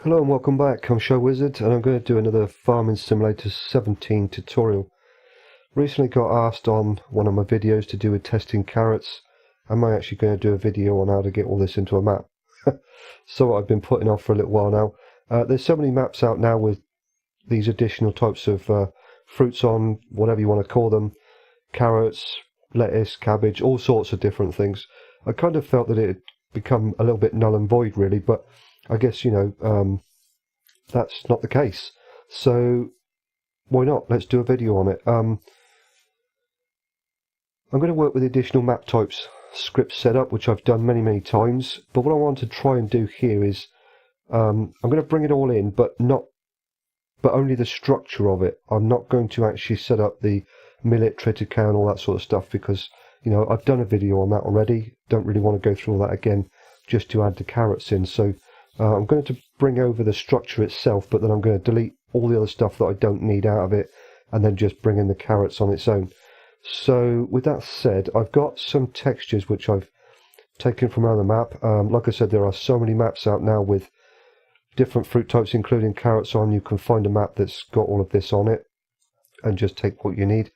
Hello and welcome back. I'm ShyWizard and I'm going to do another Farming Simulator 17 tutorial. Recently got asked on one of my videos to do with testing carrots. I'm actually going to do a video on how to get all this into a map. So I've been putting off for a little while now. There's so many maps out now with these additional types of fruits on, whatever you want to call them. Carrots, lettuce, cabbage, all sorts of different things. I kind of felt that it had become a little bit null and void really, but I guess, that's not the case. So why not? Let's do a video on it. I'm going to work with additional map types script setup, which I've done many times. But what I want to try and do here is I'm going to bring it all in, but only the structure of it. I'm not going to actually set up the millet, triticale, and all that sort of stuff because I've done a video on that already. Don't really want to go through all that again just to add the carrots in. So I'm going to bring over the structure itself, but then I'm going to delete all the other stuff that I don't need out of it and then just bring in the carrots on its own. So with that said, I've got some textures which I've taken from around the map. Like I said, there are so many maps out now with different fruit types including carrots on. You can find a map that's got all of this on it and just take what you need.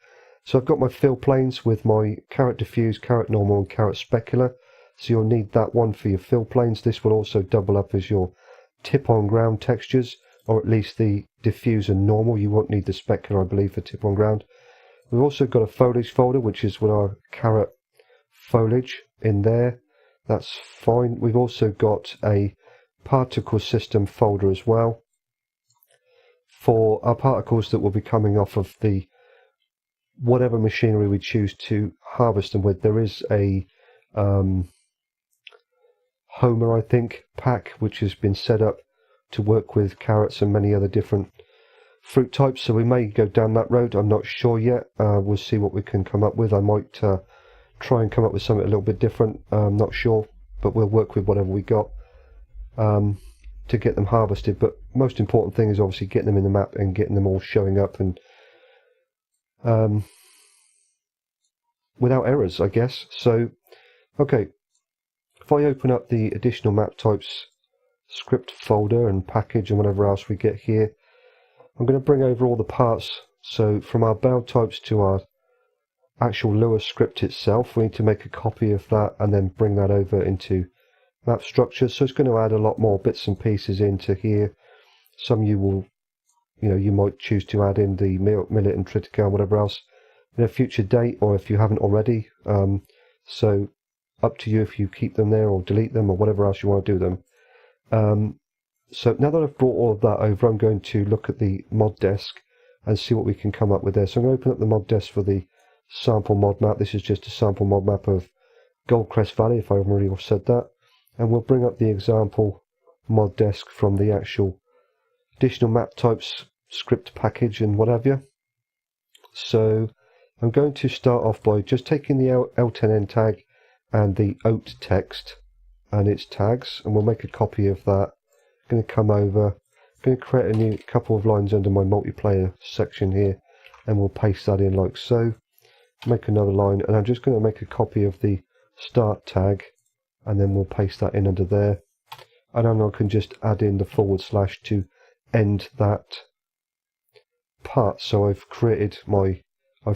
So I've got my fill planes with my carrot diffuse, carrot normal and carrot specular. So you'll need that one for your fill planes. This will also double up as your tip on ground textures, or at least the diffuse and normal. You won't need the specular, I believe, for tip on ground. We've also got a foliage folder, which is with our carrot foliage in there. That's fine. We've also got a particle system folder as well for our particles that will be coming off of the whatever machinery we choose to harvest them with. There is a Homer, I think, pack which has been set up to work with carrots and many other different fruit types, so we may go down that road. I'm not sure yet. We'll see what we can come up with. I might try and come up with something a little bit different. I'm not sure, but we'll work with whatever we got to get them harvested. But most important thing is obviously getting them in the map and getting them all showing up and without errors, I guess. So okay, if I open up the additional map types script folder and package and whatever else we get here, I'm going to bring over all the parts. So from our build types to our actual Lua script itself, we need to make a copy of that and then bring that over into map structure. So it's going to add a lot more bits and pieces into here. Some you will, you might choose to add in the millet and triticale and whatever else in a future date, or if you haven't already. So up to you if you keep them there or delete them or whatever else you want to do with them. So now that I've brought all of that over, I'm going to look at the mod desk and see what we can come up with there. So I'm going to open up the mod desk for the sample mod map. This is just a sample mod map of Goldcrest Valley, if I haven't already said that. And we'll bring up the example mod desk from the actual additional map types script package and what have you. So I'm going to start off by just taking the L10N tag and the oat text and its tags, and we'll make a copy of that. Going to come over, going to create a new couple of lines under my multiplayer section here, and we'll paste that in like so. Make another line, and I'm just going to make a copy of the start tag, and then we'll paste that in under there. And then I can just add in the / to end that part. So I've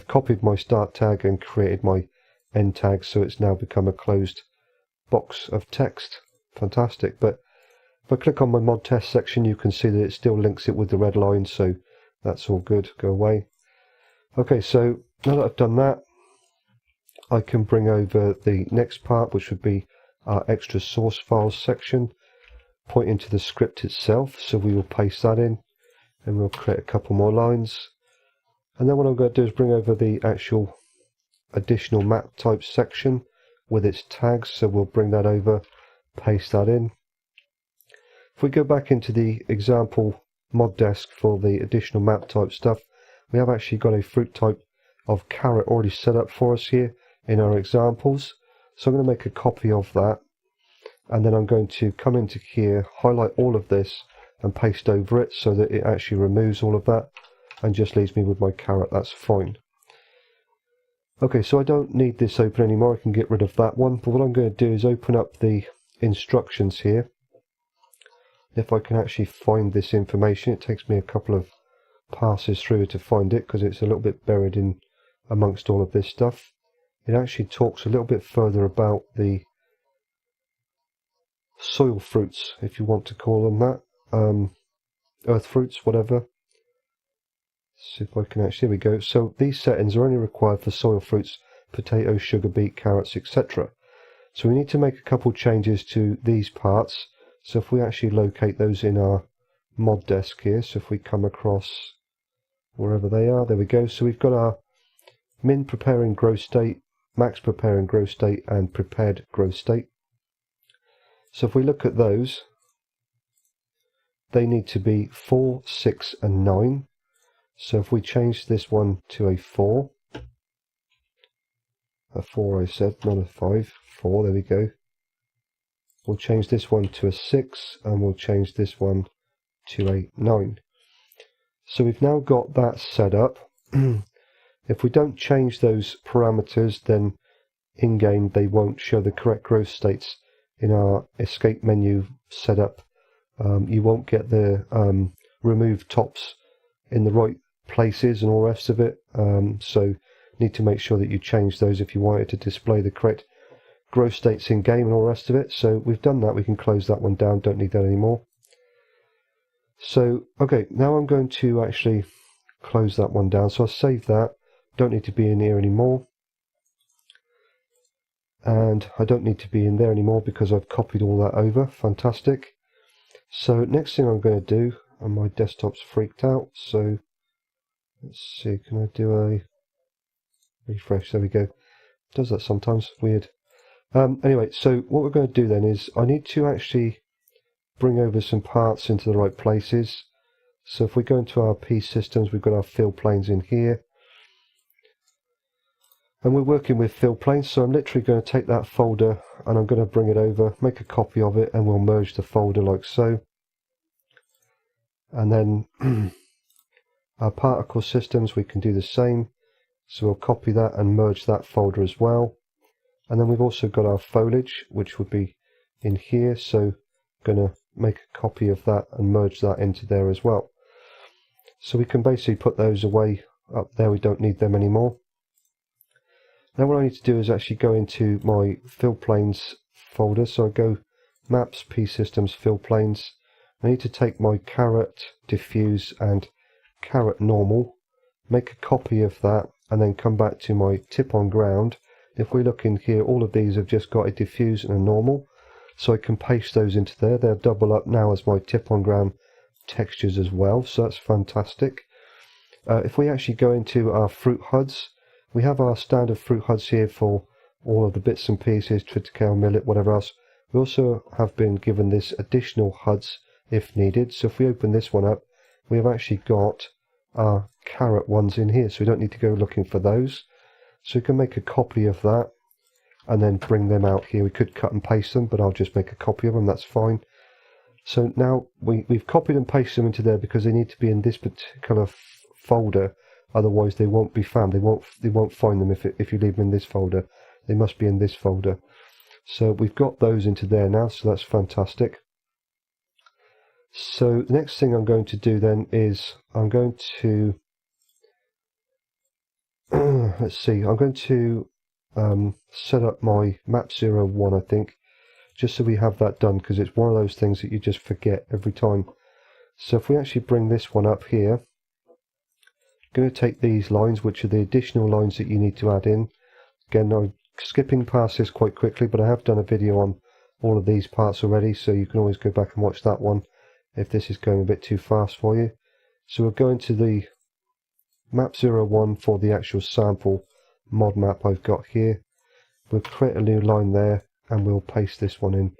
copied my start tag and created my end tag, so it's now become a closed box of text. Fantastic. But if I click on my mod test section, you can see that it still links it with the red line, so that's all good. Go away. Okay, so now that I've done that, I can bring over the next part, which would be our extra source files section, pointing to the script itself. So we will paste that in, and we'll create a couple more lines. And then what I'm going to do is bring over the actual additional map type section with its tags. So we'll bring that over, paste that in. If we go back into the example mod desk for the additional map type stuff, we have actually got a fruit type of carrot already set up for us here in our examples. So I'm going to make a copy of that, and then I'm going to come into here, highlight all of this and paste over it so that it actually removes all of that and just leaves me with my carrot. That's fine. Okay, so I don't need this open anymore. I can get rid of that one. But what I'm going to do is open up the instructions here. if I can actually find this information. It takes me a couple of passes through to find it because it's a little bit buried in amongst all of this stuff. It actually talks a little bit further about the soil fruits, if you want to call them that, earth fruits, whatever. See if I can actually, here we go. So these settings are only required for soil fruits, potatoes, sugar beet, carrots, etc. So we need to make a couple changes to these parts. So if we actually locate those in our mod desk here, so if we come across wherever they are, there we go. So we've got our min preparing grow state, max preparing grow state, and prepared grow state. So if we look at those, they need to be 4, 6 and 9. So if we change this one to a 4 I said, not a 5, 4, there we go. We'll change this one to a 6 and we'll change this one to a 9. So we've now got that set up. If we don't change those parameters, then in-game they won't show the correct growth states in our escape menu setup. You won't get the remove tops in the right places and all the rest of it. So need to make sure that you change those if you want it to display the correct growth states in game and all the rest of it. So we've done that. We can close that one down, don't need that anymore. So okay, now I'm going to actually close that one down. So I'll save that, don't need to be in here anymore, and I don't need to be in there anymore because I've copied all that over. Fantastic. So next thing I'm going to do, and my desktop's freaked out, so let's see, can I do a refresh? There we go. Does that sometimes, weird. Anyway, so what we're going to do then is I need to actually bring over some parts into the right places. So if we go into our piece systems, we've got our fill planes in here, and we're working with fill planes. So I'm literally going to take that folder and I'm going to bring it over, make a copy of it, and we'll merge the folder like so. And then our particle systems, we can do the same. So we'll copy that and merge that folder as well. And then we've also got our foliage, which would be in here. So going to make a copy of that and merge that into there as well. So we can basically put those away up there. We don't need them anymore. Now what I need to do is actually go into my fill planes folder. So I go maps, P systems, fill planes. I need to take my carrot, diffuse and carrot normal, make a copy of that, and then come back to my tip on ground. If we look in here, all of these have just got a diffuse and a normal, so I can paste those into there. They'll double up now as my tip on ground textures as well, so that's fantastic. If we actually go into our fruit HUDs, we have our standard fruit HUDs here for all of the bits and pieces, triticale, millet, whatever else. We also have been given this additional HUDs if needed. So if we open this one up, we have actually got our carrot ones in here, so we don't need to go looking for those. So we can make a copy of that and then bring them out here. We could cut and paste them, but I'll just make a copy of them, that's fine. So now we've copied and pasted them into there because they need to be in this particular folder, otherwise they won't be found. They won't find them if you leave them in this folder. They must be in this folder. So we've got those into there now, so that's fantastic. So the next thing I'm going to do then is I'm going to let's see, I'm going to set up my map 01, I think, just so we have that done, because it's one of those things that you just forget every time. So if we actually bring this one up here, I'm going to take these lines, which are the additional lines that you need to add in. Again, I'm skipping past this quite quickly, but I have done a video on all of these parts already, so you can always go back and watch that one if this is going a bit too fast for you. So we'll go into the map 01 for the actual sample mod map I've got here. We'll create a new line there and we'll paste this one in,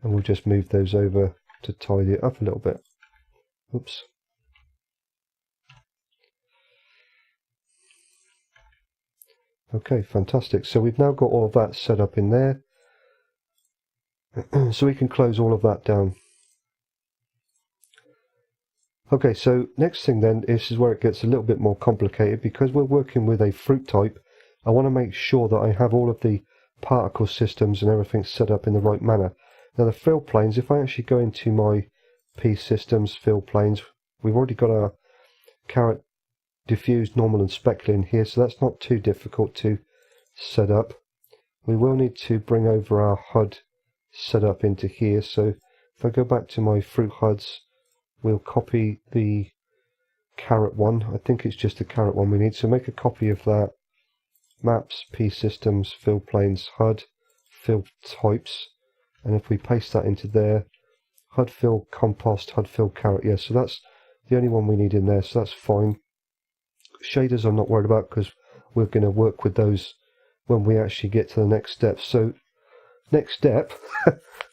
and we'll just move those over to tidy it up a little bit. Oops. Okay, fantastic. So we've now got all of that set up in there. So we can close all of that down. Okay, so next thing then is where it gets a little bit more complicated, because we're working with a fruit type. I want to make sure that I have all of the particle systems and everything set up in the right manner. Now the fill planes, if I actually go into my P systems, fill planes. We've already got our carrot diffuse, normal and specular in here, so that's not too difficult to set up. We will need to bring over our HUD setup into here, so if I go back to my fruit HUDs, we'll copy the carrot one. I think it's just the carrot one we need, so make a copy of that. Maps, P systems, fill planes, HUD, fill types, and if we paste that into there, HUD fill compost, HUD fill carrot, yeah, so that's the only one we need in there, so that's fine. Shaders I'm not worried about because we're going to work with those when we actually get to the next step. So next step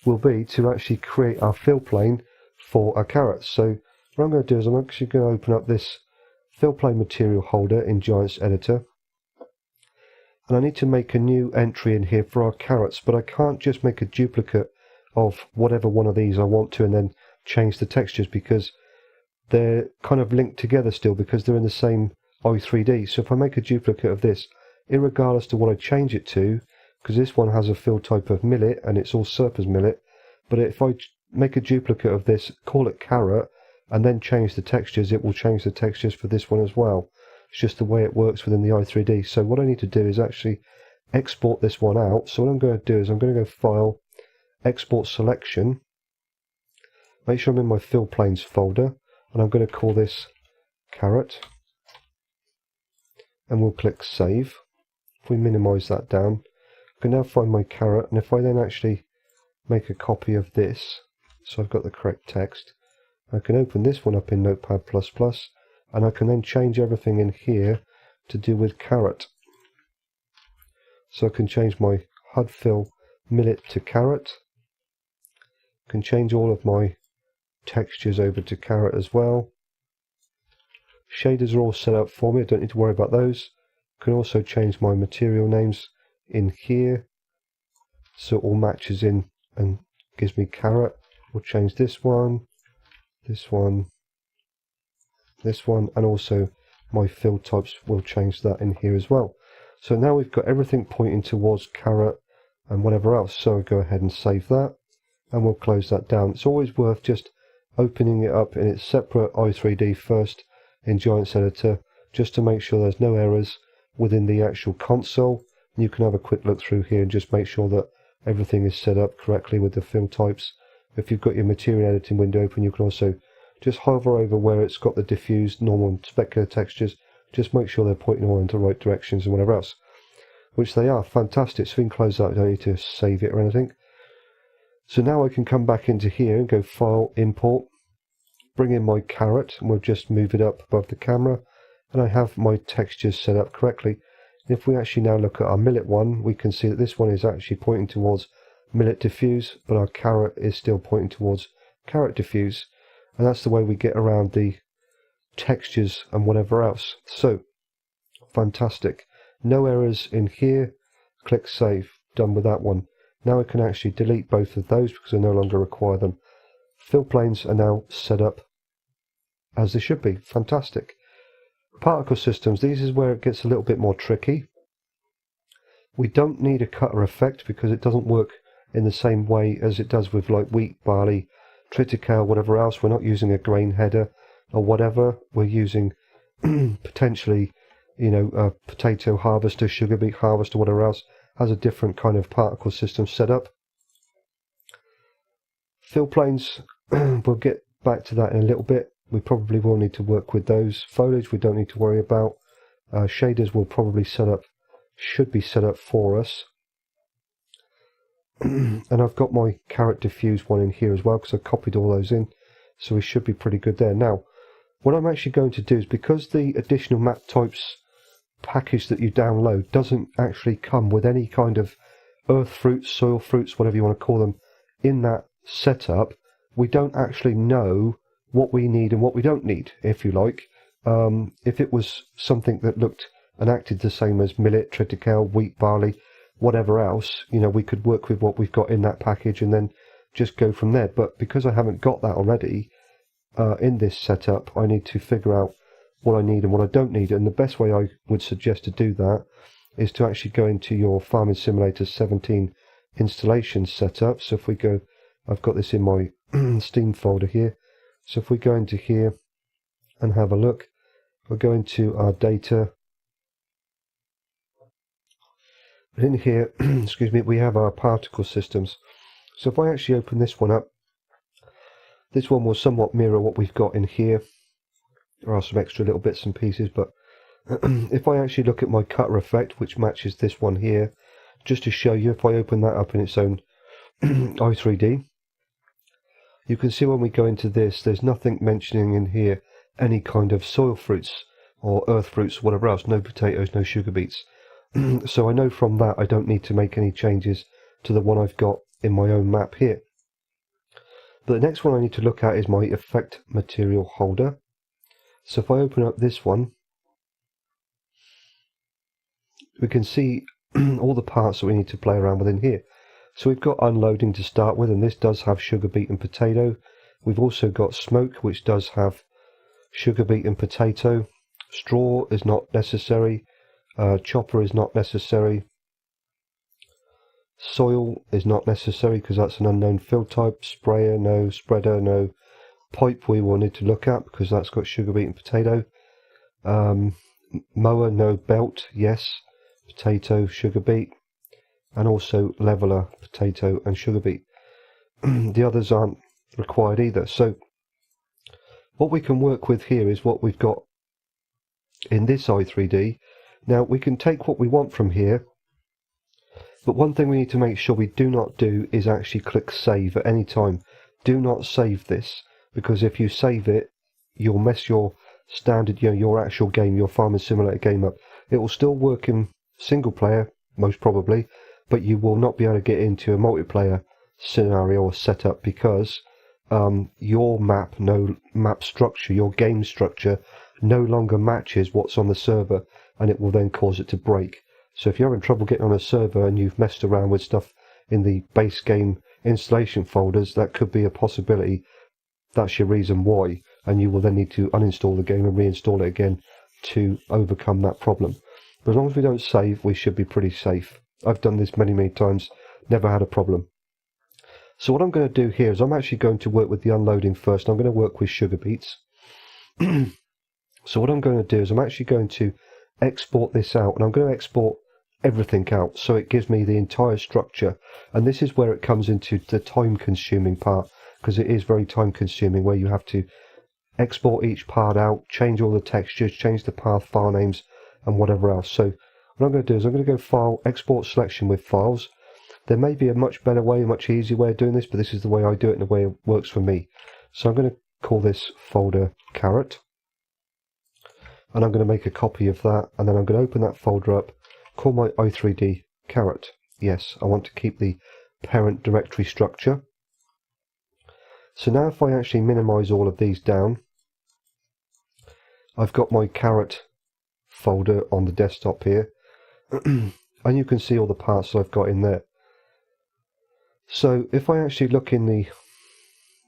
will be to actually create our fill plane for our carrots. So what I'm going to do is I'm actually going to open up this fill plane material holder in Giants Editor, and I need to make a new entry in here for our carrots, but I can't just make a duplicate of whatever one of these I want to and then change the textures, because they're kind of linked together still because they're in the same i3D. So if I make a duplicate of this, irregardless to what I change it to, because this one has a fill type of millet and it's all surface millet, but if I make a duplicate of this, call it carrot, and then change the textures, it will change the textures for this one as well. It's just the way it works within the i3D. So what I need to do is actually export this one out. So what I'm going to do is I'm going to go File, Export Selection, make sure I'm in my fill planes folder, and I'm going to call this carrot, and we'll click Save. If we minimize that down, I can now find my carrot, and if I then actually make a copy of this, so I've got the correct text, I can open this one up in Notepad++, and I can then change everything in here to do with carrot. So I can change my HUD fill millet to carrot, I can change all of my textures over to carrot as well. Shaders are all set up for me, I don't need to worry about those. I can also change my material names in here so it all matches in and gives me carrot. We'll change this one, this one, this one, and also my fill types will change that in here as well. So now we've got everything pointing towards carrot and whatever else. So I'll go ahead and save that, and we'll close that down. It's always worth just opening it up in its separate i3D first in Giants Editor, just to make sure there's no errors within the actual console. You can have a quick look through here and just make sure that everything is set up correctly with the fill types. If you've got your material editing window open, you can also just hover over where it's got the diffused, normal and specular textures. Just make sure they're pointing all into the right directions and whatever else, which they are. Fantastic. So we can close that, I don't need to save it or anything. So now I can come back into here and go File, Import, bring in my carrot, and we'll just move it up above the camera, and I have my textures set up correctly. If we actually now look at our millet one, we can see that this one is actually pointing towards millet diffuse, but our carrot is still pointing towards carrot diffuse, and that's the way we get around the textures and whatever else. So fantastic, no errors in here. Click Save. Done with that one. Now I can actually delete both of those because I no longer require them. Fill planes are now set up as they should be. Fantastic. Particle systems, these is where it gets a little bit more tricky. We don't need a cutter effect because it doesn't work in the same way as it does with like wheat, barley, triticale, whatever else. We're not using a grain header or whatever. We're using potentially, you know, a potato harvester, sugar beet harvester, whatever else has a different kind of particle system set up. Fill planes, we'll get back to that in a little bit. We probably will need to work with those. Foliage we don't need to worry about. Shaders will probably should be set up for us. And I've got my carrot diffuse one in here as well because I copied all those in, so we should be pretty good there. Now what I'm actually going to do is, because the additional map types package that you download doesn't actually come with any kind of earth fruits, soil fruits, whatever you want to call them, in that setup, we don't actually know what we need and what we don't need, if you like. If it was something that looked and acted the same as millet, triticale, wheat, barley, whatever else, you know, we could work with what we've got in that package and then just go from there. But because I haven't got that already in this setup, I need to figure out what I need and what I don't need. And the best way I would suggest to do that is to actually go into your Farming Simulator 17 installation setup. So if we go, I've got this in my Steam folder here. So if we go into here and have a look, we'll go into our data. And in here, excuse me, we have our particle systems. So if I actually open this one up, this one will somewhat mirror what we've got in here. There are some extra little bits and pieces, but if I actually look at my cutter effect, which matches this one here, just to show you, if I open that up in its own i3D, you can see when we go into this, there's nothing mentioning in here any kind of soil fruits or earth fruits or whatever else, no potatoes, no sugar beets. So I know from that I don't need to make any changes to the one I've got in my own map here. But the next one I need to look at is my effect material holder. So if I open up this one, we can see all the parts that we need to play around with in here. So we've got unloading to start with, and this does have sugar beet and potato. We've also got smoke, which does have sugar beet and potato. Straw is not necessary. Chopper is not necessary. Soil is not necessary because that's an unknown fill type. Sprayer, no. Spreader, no. Pipe we will need to look at because that's got sugar beet and potato. Mower, no. Belt, yes. Potato, sugar beet. And also leveler, potato and sugar beet. The others aren't required either. So what we can work with here is what we've got in this i3D. Now we can take what we want from here, but one thing we need to make sure we do not do is actually click save at any time. Do not save this, because if you save it, you'll mess your standard, your actual game, your farming simulator game up. It will still work in single player, most probably, but you will not be able to get into a multiplayer scenario or setup because your map structure, your game structure, no longer matches what's on the server, and it will then cause it to break. So if you're having trouble getting on a server and you've messed around with stuff in the base game installation folders, that could be a possibility. That's your reason why, and you will then need to uninstall the game and reinstall it again to overcome that problem. But as long as we don't save, we should be pretty safe. I've done this many times, never had a problem. So what I'm going to do here is I'm actually going to work with the unloading first. I'm going to work with sugar beets. So what I'm going to do is I'm actually going to export this out, and I'm going to export everything out so it gives me the entire structure. And this is where it comes into the time consuming part, because it is very time consuming, where you have to export each part out, change all the textures, change the path file names and whatever else. So what I'm going to do is I'm going to go File, Export Selection with Files. There may be a much better way, a much easier way of doing this, but this is the way I do it and the way it works for me. So I'm going to call this folder Carrot, and I'm going to make a copy of that, and then I'm going to open that folder up, call my i3D Carrot. Yes, I want to keep the parent directory structure. So now if I actually minimize all of these down, I've got my Carrot folder on the desktop here, and you can see all the parts that I've got in there. So if I actually look in the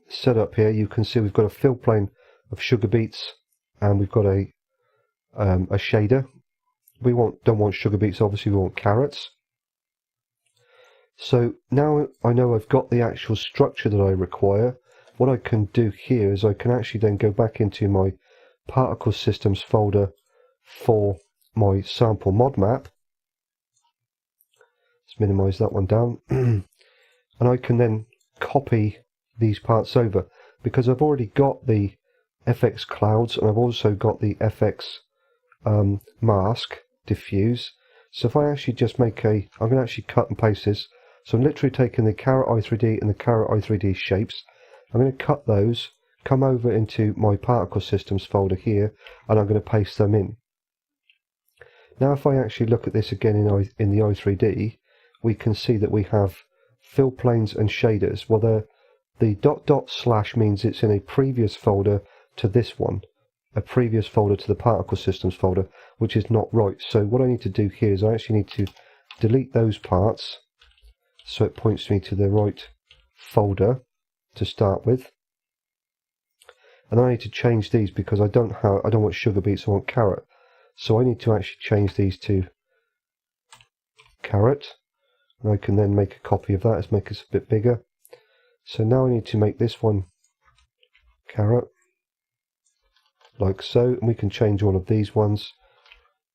setup here, you can see we've got a fill plane of sugar beets, and we've got a shader. We don't want sugar beets, obviously we want carrots. So now I know I've got the actual structure that I require. What I can do here is I can actually then go back into my particle systems folder for my sample mod map. Let's minimize that one down. And I can then copy these parts over, because I've already got the FX clouds and I've also got the FX mask diffuse. So if I actually just make I'm going to actually cut and paste this. So I'm literally taking the Carrot i3D and the Carrot i3D shapes. I'm going to cut those, come over into my particle systems folder here, and I'm going to paste them in. Now if I actually look at this again in the i3D, we can see that we have fill planes and shaders. Well, the .. means it's in a previous folder to this one, a previous folder to the particle systems folder, which is not right. So what I need to do here is I actually need to delete those parts so it points me to the right folder to start with. And I need to change these because I don't want sugar beets, I want carrot. So I need to actually change these to carrot. And I can then make a copy of that. Let's make this a bit bigger. So now I need to make this one carrot, like so, and we can change all of these ones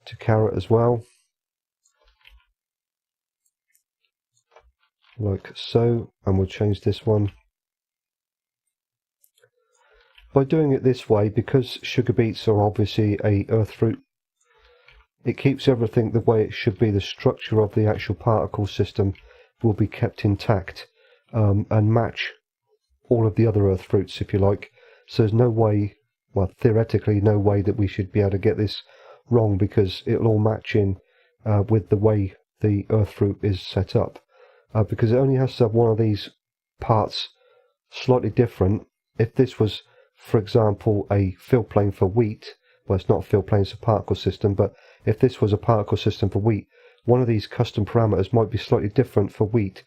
to carrot as well, like so, and we'll change this one. By doing it this way, because sugar beets are obviously a earth fruit, it keeps everything the way it should be. The structure of the actual particle system will be kept intact and match all of the other earth fruits, if you like. So there's no way, well, theoretically no way that we should be able to get this wrong, because it'll all match in with the way the earth fruit is set up, because it only has to have one of these parts slightly different. If this was, for example, a fill plane for wheat, well, it's not a fill plane, it's a particle system, but if this was a particle system for wheat, one of these custom parameters might be slightly different for wheat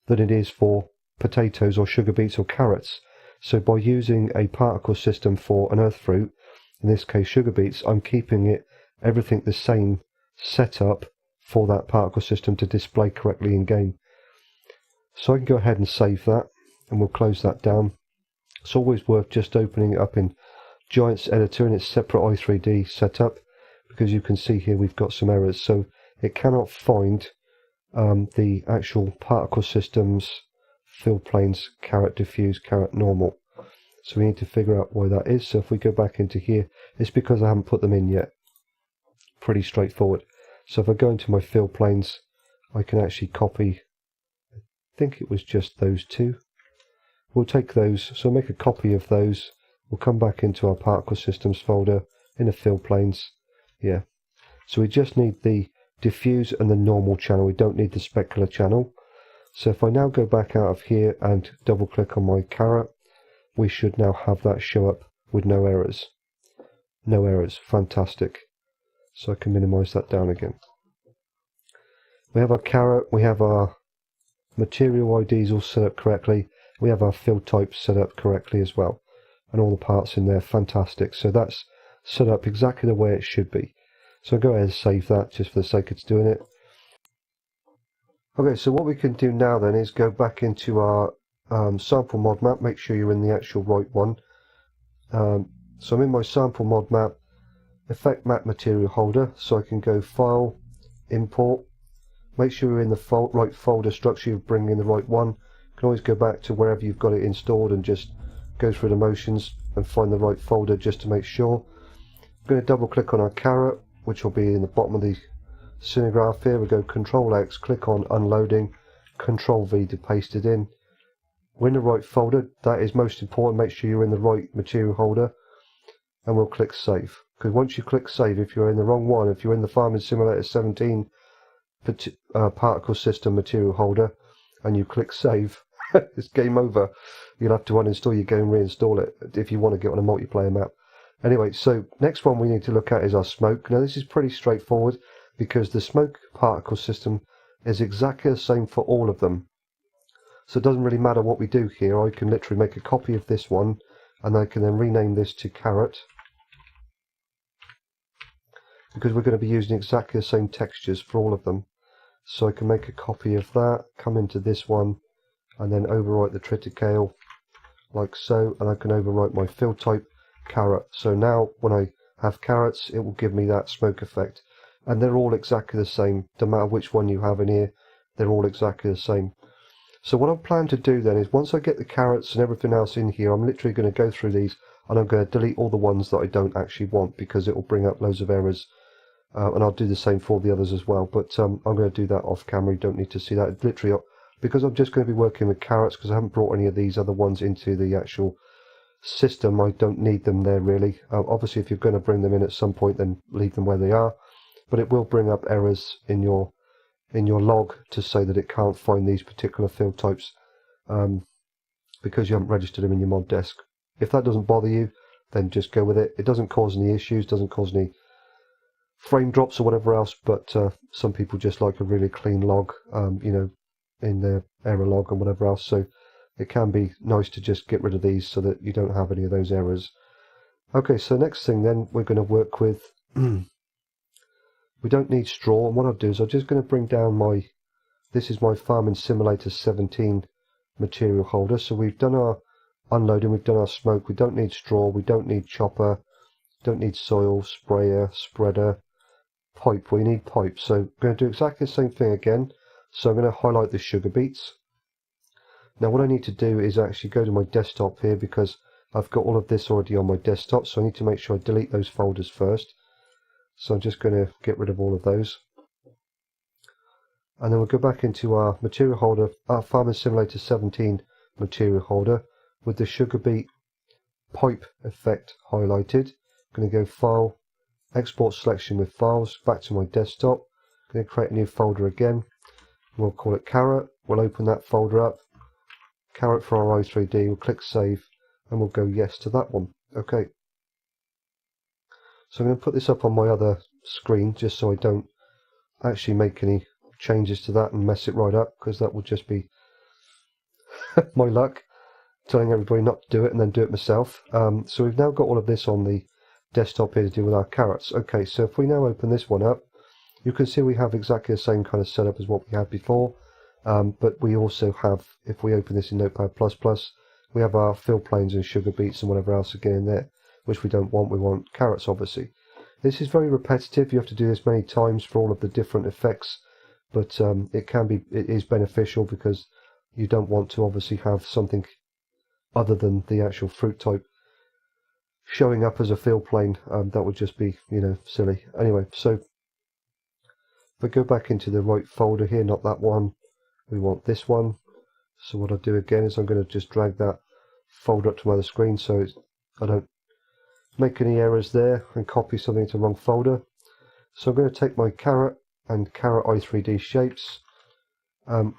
than it is for potatoes or sugar beets or carrots. So by using a particle system for an earth fruit, in this case sugar beets, I'm keeping everything the same setup for that particle system to display correctly in game. So I can go ahead and save that, and we'll close that down. It's always worth just opening it up in Giant's editor in its separate i3D setup, because you can see here we've got some errors. So it cannot find the actual particle systems, fill planes, carrot diffuse, carrot normal. So we need to figure out why that is. So if we go back into here, it's because I haven't put them in yet. Pretty straightforward. So if I go into my fill planes, I can actually copy, I think it was just those two. We'll take those, so make a copy of those. We'll come back into our particle systems folder in the fill planes. Yeah. So we just need the diffuse and the normal channel. We don't need the specular channel. So if I now go back out of here and double click on my carrot, we should now have that show up with no errors. No errors. Fantastic. So I can minimize that down again. We have our carrot, we have our material IDs all set up correctly, we have our fill types set up correctly as well, and all the parts in there. Fantastic. So that's set up exactly the way it should be. So I'll go ahead and save that just for the sake of doing it. Okay, so what we can do now then is go back into our sample mod map. Make sure you're in the actual right one. So I'm in my sample mod map, effect map material holder, so I can go file, import. Make sure you're in the right folder structure, you bring in the right one. You can always go back to wherever you've got it installed and just go through the motions and find the right folder just to make sure. I'm going to double click on our carrot, which will be in the bottom of the cinemagraph here. We go Control X, click on unloading, Control V to paste it in. We're in the right folder, that is most important. Make sure you're in the right material holder, and we'll click save. Because once you click save, if you're in the wrong one, if you're in the Farming Simulator 17 particle system material holder and you click save, it's game over. You'll have to uninstall your game and reinstall it if you want to get on a multiplayer map. Anyway, so next one we need to look at is our smoke. Now this is pretty straightforward, because the smoke particle system is exactly the same for all of them. So it doesn't really matter what we do here. I can literally make a copy of this one, and I can then rename this to carrot, because we're going to be using exactly the same textures for all of them. So I can make a copy of that, come into this one, and then overwrite the triticale like so, and I can overwrite my fill type carrot. So now when I have carrots, it will give me that smoke effect, and they're all exactly the same. No matter which one you have in here, they're all exactly the same. So what I plan to do then is, once I get the carrots and everything else in here, I'm literally going to go through these and I'm going to delete all the ones that I don't actually want, because it will bring up loads of errors. And I'll do the same for the others as well, but I'm going to do that off camera. You don't need to see that. It's literally, because I'm just going to be working with carrots, because I haven't brought any of these other ones into the actual system, I don't need them there really. Obviously if you're going to bring them in at some point, then leave them where they are, but it will bring up errors in your log to say that it can't find these particular fill types because you haven't registered them in your mod desk. If that doesn't bother you, then just go with it. It doesn't cause any issues, doesn't cause any frame drops or whatever else, but some people just like a really clean log, you know, in their error log and whatever else. So it can be nice to just get rid of these so that you don't have any of those errors. Okay, so next thing then we're going to work with, we don't need straw, and what I'll do is I'm just going to bring down this is my Farming Simulator 17 material holder. So we've done our unloading, we've done our smoke. We don't need straw, we don't need chopper, don't need soil, sprayer, spreader, pipe. We need pipe. So I'm going to do exactly the same thing again. So I'm going to highlight the sugar beets. Now what I need to do is actually go to my desktop here, because I've got all of this already on my desktop, so I need to make sure I delete those folders first. So I'm just going to get rid of all of those. And then we'll go back into our material holder, our Farming Simulator 17 material holder, with the sugar beet pipe effect highlighted. I'm going to go File, Export Selection with Files, back to my desktop. I'm going to create a new folder again. We'll call it Carrot. We'll open that folder up. Carrot for our i3D. We'll click Save, and we'll go Yes to that one. Okay. So I'm going to put this up on my other screen, just so I don't actually make any changes to that and mess it right up, because that would just be my luck, telling everybody not to do it and then do it myself. So we've now got all of this on the desktop here to do with our carrots. Okay, so if we now open this one up, you can see we have exactly the same kind of setup as what we had before, but we also have, if we open this in Notepad++, we have our fill planes and sugar beets and whatever else again in there, which we don't want. We want carrots, obviously. This is very repetitive. You have to do this many times for all of the different effects, but it is beneficial, because you don't want to obviously have something other than the actual fruit type showing up as a fill plane. That would just be, silly. Anyway, so if I go back into the right folder here, not that one, we want this one. So what I'll do again is I'm going to just drag that folder up to my other screen, so I don't make any errors there and copy something to the wrong folder. So I'm going to take my carrot and carrot i3D shapes.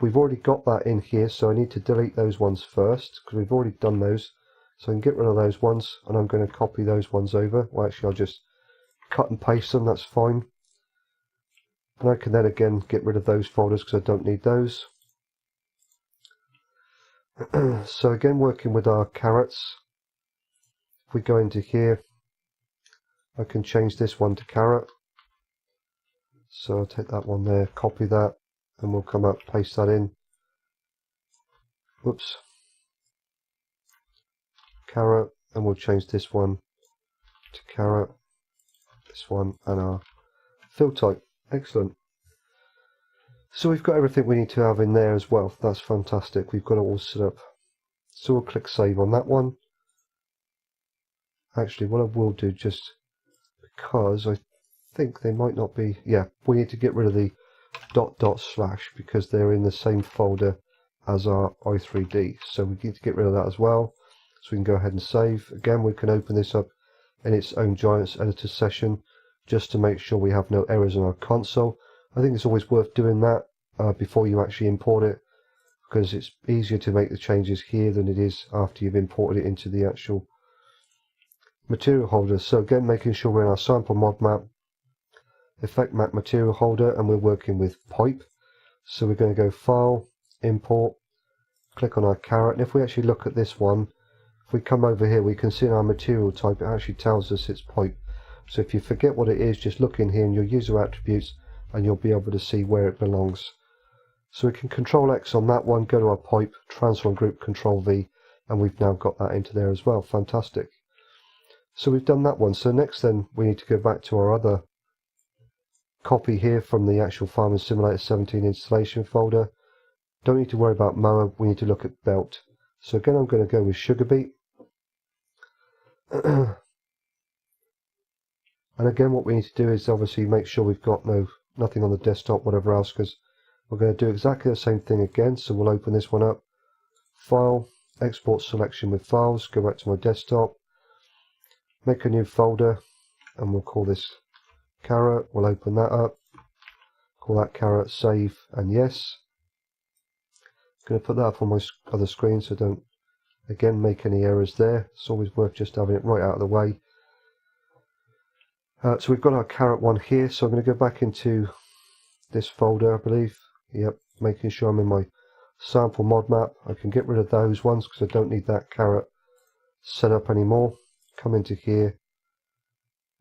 We've already got that in here, so I need to delete those ones first, because we've already done those. So I can get rid of those ones, and I'm going to copy those ones over. Well, actually, I'll just cut and paste them, that's fine. And I can then again get rid of those folders, because I don't need those. So again, working with our carrots, if we go into here, I can change this one to carrot. So I'll take that one there, copy that, and we'll come up, paste that in. Whoops. Carrot, and we'll change this one to carrot, this one, and our fill type. Excellent. So we've got everything we need to have in there as well. That's fantastic. We've got it all set up. So we'll click Save on that one. Actually, what I will do, just because I think they might not be, yeah, we need to get rid of the ... because they're in the same folder as our i3D. So we need to get rid of that as well. So we can go ahead and save. Again, we can open this up in its own Giants editor session, just to make sure we have no errors on our console. I think it's always worth doing that before you actually import it, because it's easier to make the changes here than it is after you've imported it into the actual material holder. So again, making sure we're in our sample mod map, effect map material holder, and we're working with pipe. So we're going to go File, Import, click on our carrot, and if we actually look at this one, if we come over here, we can see in our material type it actually tells us it's pipe. So if you forget what it is, just look in here in your user attributes and you'll be able to see where it belongs. So we can Control X on that one, go to our pipe, transform group, Control V, and we've now got that into there as well. Fantastic. So we've done that one. So next then we need to go back to our other copy here from the actual Farming Simulator 17 installation folder. Don't need to worry about mower, we need to look at belt. So again, I'm going to go with sugar beet. And again, what we need to do is obviously make sure we've got nothing on the desktop, whatever else, because we're going to do exactly the same thing again. So we'll open this one up, File, Export Selection with Files, go back to my desktop, make a new folder, and we'll call this carrot. We'll open that up, call that carrot, save, and yes. I'm going to put that up on my other screen so don't again make any errors there. It's always worth just having it right out of the way. So we've got our carrot one here, so I'm going to go back into this folder, I believe. Yep, making sure I'm in my sample mod map. I can get rid of those ones because I don't need that carrot set up anymore. Come into here.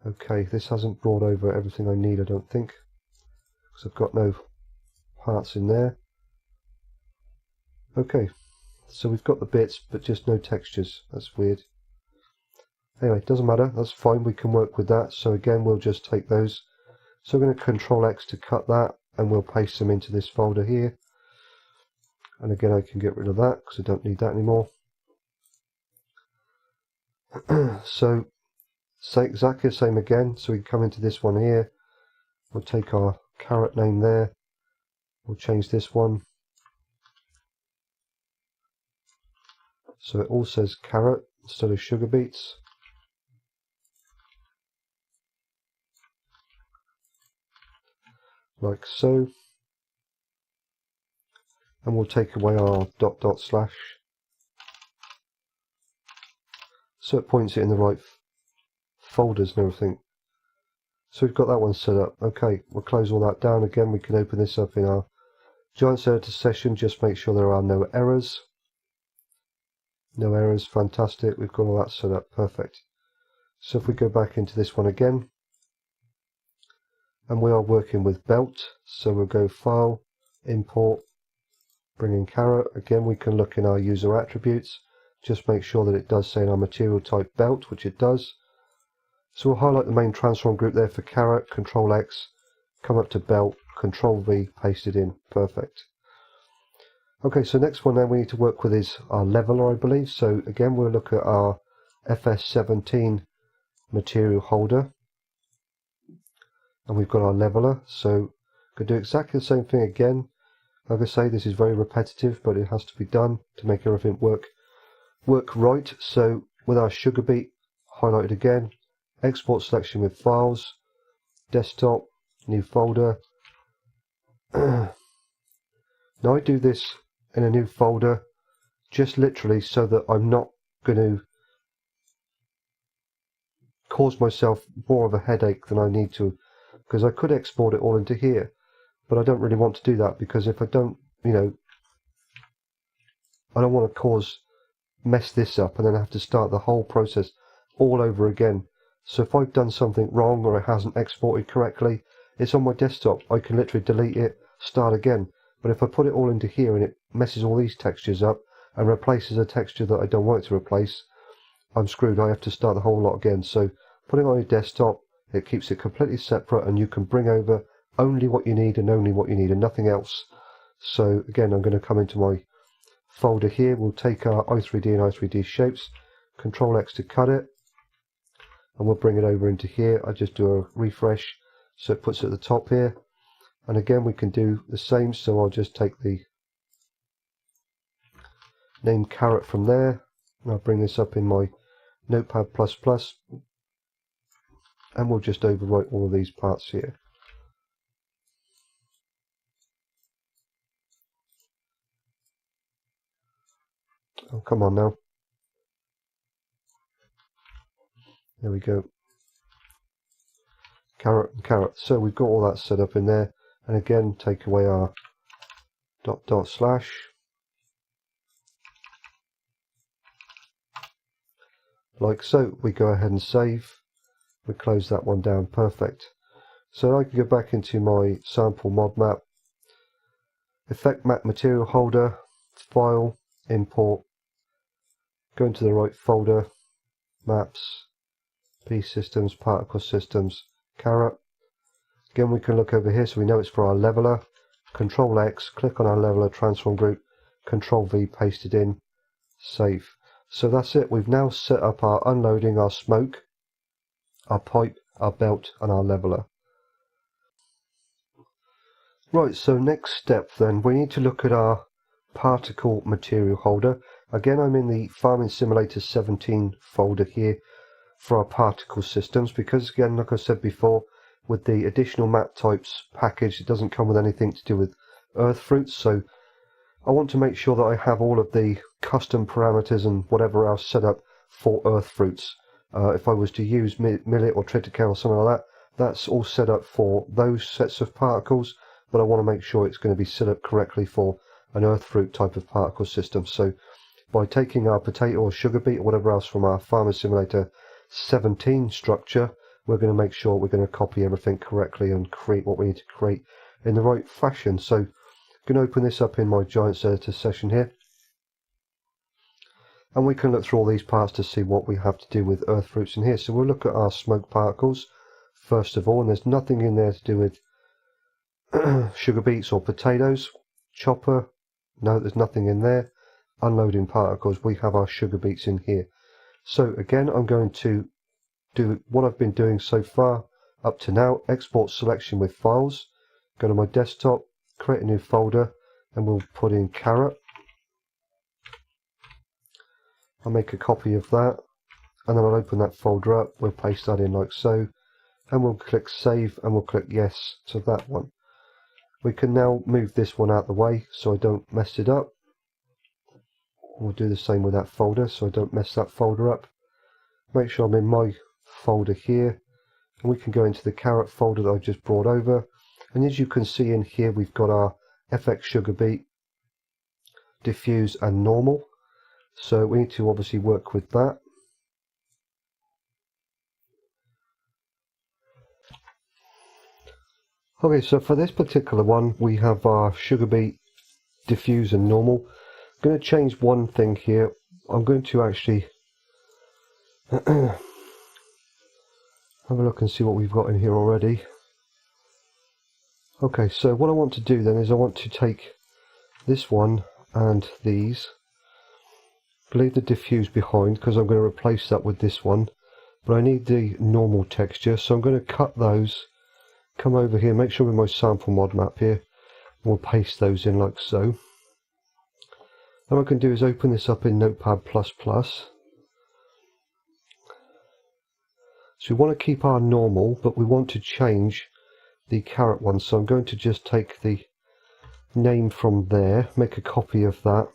Okay, this hasn't brought over everything I need, I don't think, because I've got no parts in there. Okay, So we've got the bits, but just no textures. That's weird. Anyway, it doesn't matter. That's fine. We can work with that. So again, we'll just take those. So we're going to Control X to cut that, and we'll paste them into this folder here. And again, I can get rid of that because I don't need that anymore. So, exactly the same again. So we can come into this one here. We'll take our carrot name there. We'll change this one. So it all says carrot instead of sugar beets. Like so. And we'll take away our ... so it points it in the right folders and everything. So we've got that one set up. Okay, we'll close all that down again. We can open this up in our Giants Editor session. Just make sure there are no errors. No errors, fantastic. We've got all that set up, perfect. So if we go back into this one again, and we are working with belt, so we'll go File, Import, bring in carrot. Again, we can look in our user attributes. Just make sure that it does say in our material type belt, which it does. So we'll highlight the main transform group there for carrot, Control X, come up to belt, Control V, paste it in, perfect. Okay, so next one then we need to work with is our leveler, I believe. So again, we'll look at our FS17 material holder. And we've got our leveler, so could do exactly the same thing again. Like I say, this is very repetitive, but it has to be done to make everything work right. So with our sugar beet highlighted again, export selection with files, desktop, new folder. Now I do this in a new folder just literally so that I'm not going to cause myself more of a headache than I need to, because I could export it all into here, but I don't really want to do that, because if I don't, I don't want to mess this up and then have to start the whole process all over again. So if I've done something wrong or it hasn't exported correctly, it's on my desktop. I can literally delete it, start again. But if I put it all into here and it messes all these textures up and replaces a texture that I don't want it to replace, I'm screwed. I have to start the whole lot again. So putting it on your desktop, it keeps it completely separate, and you can bring over only what you need and only what you need and nothing else. So again, I'm going to come into my folder here. We'll take our i3D and i3D shapes, Control X to cut it, and we'll bring it over into here. I just do a refresh so it puts it at the top here. And again, we can do the same. So I'll just take the name carrot from there, and I'll bring this up in my Notepad++, and we'll just overwrite all of these parts here. Oh, come on now. There we go. Carrot and carrot. So we've got all that set up in there. And again, take away our ... like so. We go ahead and save. We close that one down. Perfect. So I can go back into my sample mod map, effect map material holder, file, import, go into the right folder, maps, P systems, particle systems, carrot. Again, we can look over here so we know it's for our leveler. Control X, click on our leveler transform group, Control V, paste it in, save. So that's it. We've now set up our unloading, our smoke, our pipe, our belt, and our leveler. Right, so next step then, we need to look at our particle material holder. Again, I'm in the Farming Simulator 17 folder here for our particle systems, because again, like I said before, with the additional map types package, it doesn't come with anything to do with earth fruits. So I want to make sure that I have all of the custom parameters and whatever else set up for earth fruits. If I was to use millet or triticale or something like that, that's all set up for those sets of particles, but I want to make sure it's going to be set up correctly for an earth fruit type of particle system. So by taking our potato or sugar beet or whatever else from our Farmer Simulator 17 structure, we're going to make sure we're going to copy everything correctly and create what we need to create in the right fashion. So I'm going to open this up in my Giants Editor session here. And we can look through all these parts to see what we have to do with earth fruits in here. So we'll look at our smoke particles first of all, and there's nothing in there to do with sugar beets or potatoes. Chopper, no, there's nothing in there. Unloading particles, we have our sugar beets in here. So again, I'm going to do what I've been doing so far up to now. Export selection with files, go to my desktop, create a new folder, and we'll put in carrot. I'll make a copy of that, and then I'll open that folder up. We'll paste that in like so, and we'll click save, and we'll click yes to that one. We can now move this one out of the way so I don't mess it up. We'll do the same with that folder so I don't mess that folder up. Make sure I'm in my folder here, and we can go into the carrot folder that I just brought over. And as you can see in here, we've got our FX sugar beet, diffuse and normal. So we need to obviously work with that. Okay, so for this particular one, we have our sugar beet, diffuse and normal. I'm going to change one thing here. I'm going to actually have a look and see what we've got in here already. Okay, so what I want to do then is I want to take this one and these, leave the diffuse behind because I'm going to replace that with this one, but I need the normal texture, so I'm going to cut those, come over here, make sure with my sample mod map here, and we'll paste those in like so. And what I can do is open this up in Notepad++. So we want to keep our normal, but we want to change the carrot one, so I'm going to just take the name from there, make a copy of that,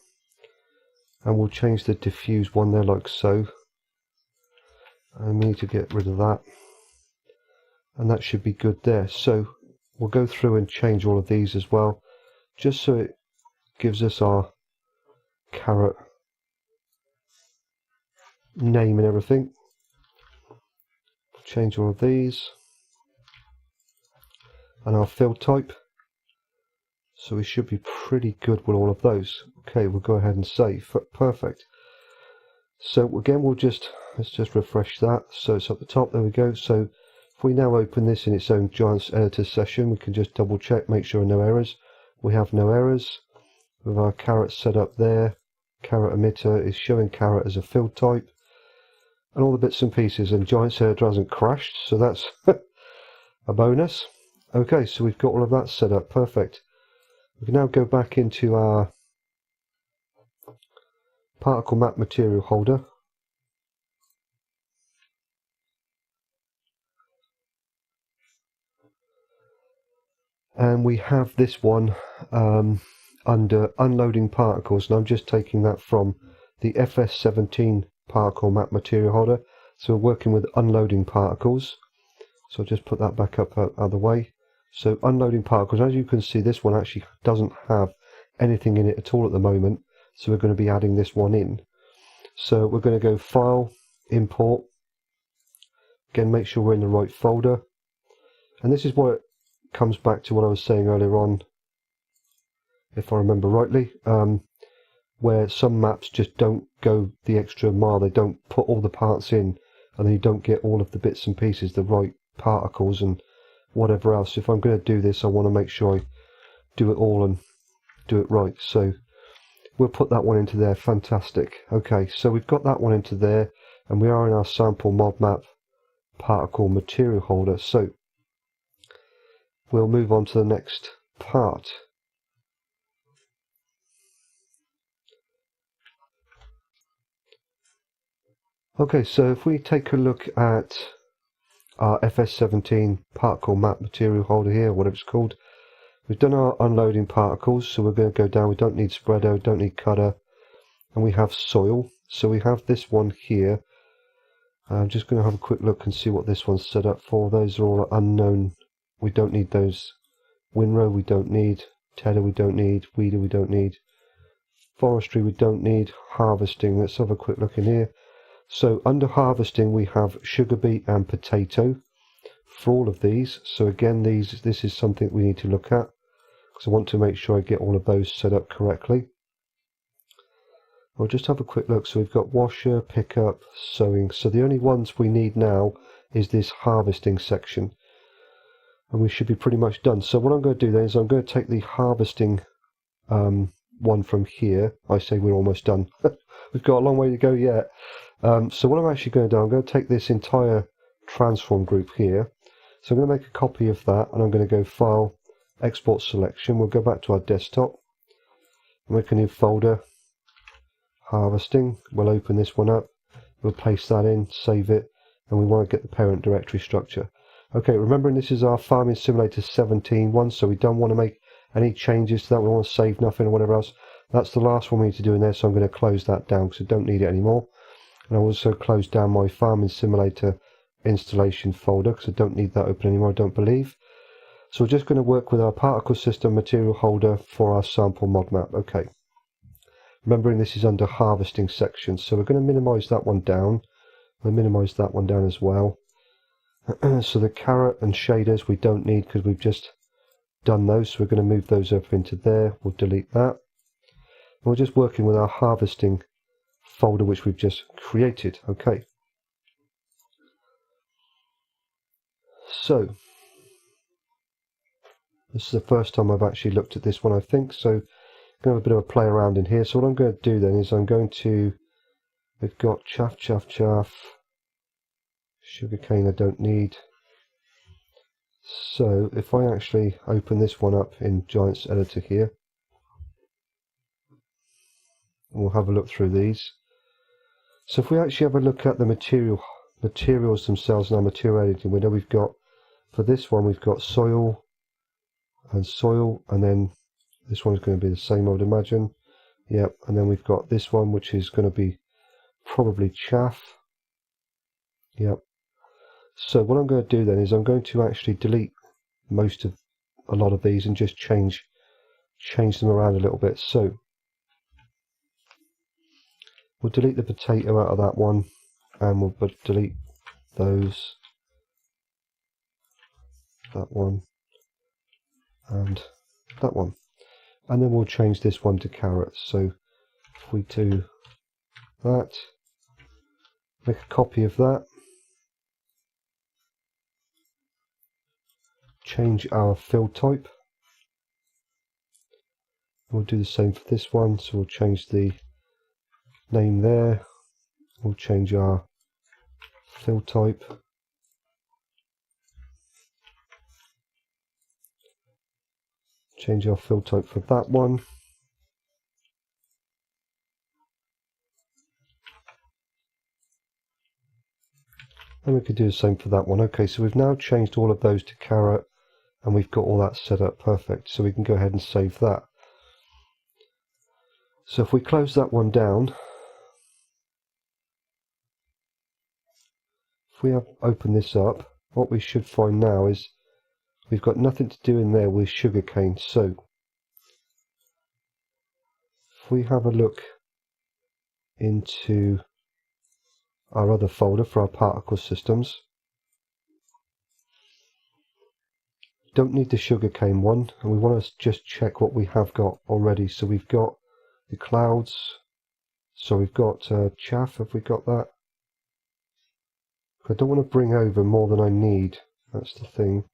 and we'll change the diffuse one there like so. And we need to get rid of that, and that should be good there. So we'll go through and change all of these as well, just so it gives us our carrot name and everything. Change all of these, and our fill type, so we should be pretty good with all of those. Okay, we'll go ahead and save. Perfect. So again, let's just refresh that, so it's at the top. There we go. So if we now open this in its own Giants editor session, we can just double check, make sure no errors. We have no errors with our carrot set up there. Carrot emitter is showing carrot as a fill type, and all the bits and pieces, and Giants editor hasn't crashed, so that's a bonus. Okay, so we've got all of that set up. Perfect. We can now go back into our particle map material holder, and we have this one under unloading particles, and I'm just taking that from the FS17 particle map material holder. So we're working with unloading particles, so I'll just put that back up out of the way. So unloading particles, as you can see, this one actually doesn't have anything in it at all at the moment, so we're going to be adding this one in. So we're going to go File, Import, again make sure we're in the right folder, and this is what it comes back to what I was saying earlier on, if I remember rightly, where some maps just don't go the extra mile. They don't put all the parts in, and then you don't get all of the bits and pieces, the right particles and whatever else. If I'm going to do this, I want to make sure I do it all and do it right. So we'll put that one into there. Fantastic. Okay, so we've got that one into there, and we are in our sample mod map particle material holder. So we'll move on to the next part. Okay, so if we take a look at our FS17 particle map material holder here, whatever it's called, we've done our unloading particles, so we're going to go down. We don't need spreader, don't need cutter, and we have soil. So we have this one here. I'm just going to have a quick look and see what this one's set up for. Those are all unknown. We don't need those. Windrow we don't need. Tedder we don't need. Weeder we don't need. Forestry we don't need. Harvesting, let's have a quick look in here. So under harvesting we have sugar beet and potato for all of these. So again, this is something we need to look at, because I want to make sure I get all of those set up correctly. I'll just have a quick look. So we've got washer, pickup, sewing. So the only ones we need now is this harvesting section. And we should be pretty much done. So what I'm going to do then is I'm going to take the harvesting one from here. I say we're almost done. We've got a long way to go yet. So what I'm actually going to do, I'm going to take this entire transform group here. So I'm going to make a copy of that, and I'm going to go File, Export Selection. We'll go back to our desktop, make a new folder, Harvesting. We'll open this one up, we'll paste that in, save it, and we want to get the parent directory structure. Okay, remembering this is our Farming Simulator 17 one, so we don't want to make any changes to that. We want to save nothing or whatever else. That's the last one we need to do in there, so I'm going to close that down because I don't need it anymore. And I'll also close down my Farming Simulator installation folder because I don't need that open anymore, I don't believe. So we're just going to work with our particle system material holder for our sample mod map. Okay. Remembering this is under harvesting section, so we're going to minimize that one down. We'll minimize that one down as well. So the carrot and shaders we don't need because we've just done those, so we're going to move those up into there. We'll delete that. And we're just working with our harvesting folder which we've just created. Okay. So this is the first time I've actually looked at this one, I think, so I'm going to have a bit of a play around in here. So what I'm going to do then is I'm going to, we've got chaff, sugarcane I don't need. So if I actually open this one up in Giants Editor here, and we'll have a look through these. So if we actually have a look at the materials themselves in our material editing window, we've got, for this one we've got soil, and then this one's going to be the same, I would imagine. Yep, and then we've got this one which is going to be probably chaff. Yep. So what I'm going to do then is I'm going to actually delete a lot of these and just change them around a little bit. So we'll delete the potato out of that one, and we'll delete those, that one, and that one. And then we'll change this one to carrots. So if we do that, make a copy of that, change our fill type. We'll do the same for this one, so we'll change the name there. We'll change our fill type. Change our fill type for that one. And we could do the same for that one. Okay, so we've now changed all of those to carrot, and we've got all that set up perfect. So we can go ahead and save that. So if we close that one down, if we open this up, what we should find now is we've got nothing to do in there with sugarcane. So if we have a look into our other folder for our particle systems, don't need the sugarcane one, and we want to just check what we have got already. So we've got the clouds, so we've got chaff. Have we got that? I don't want to bring over more than I need, that's the thing.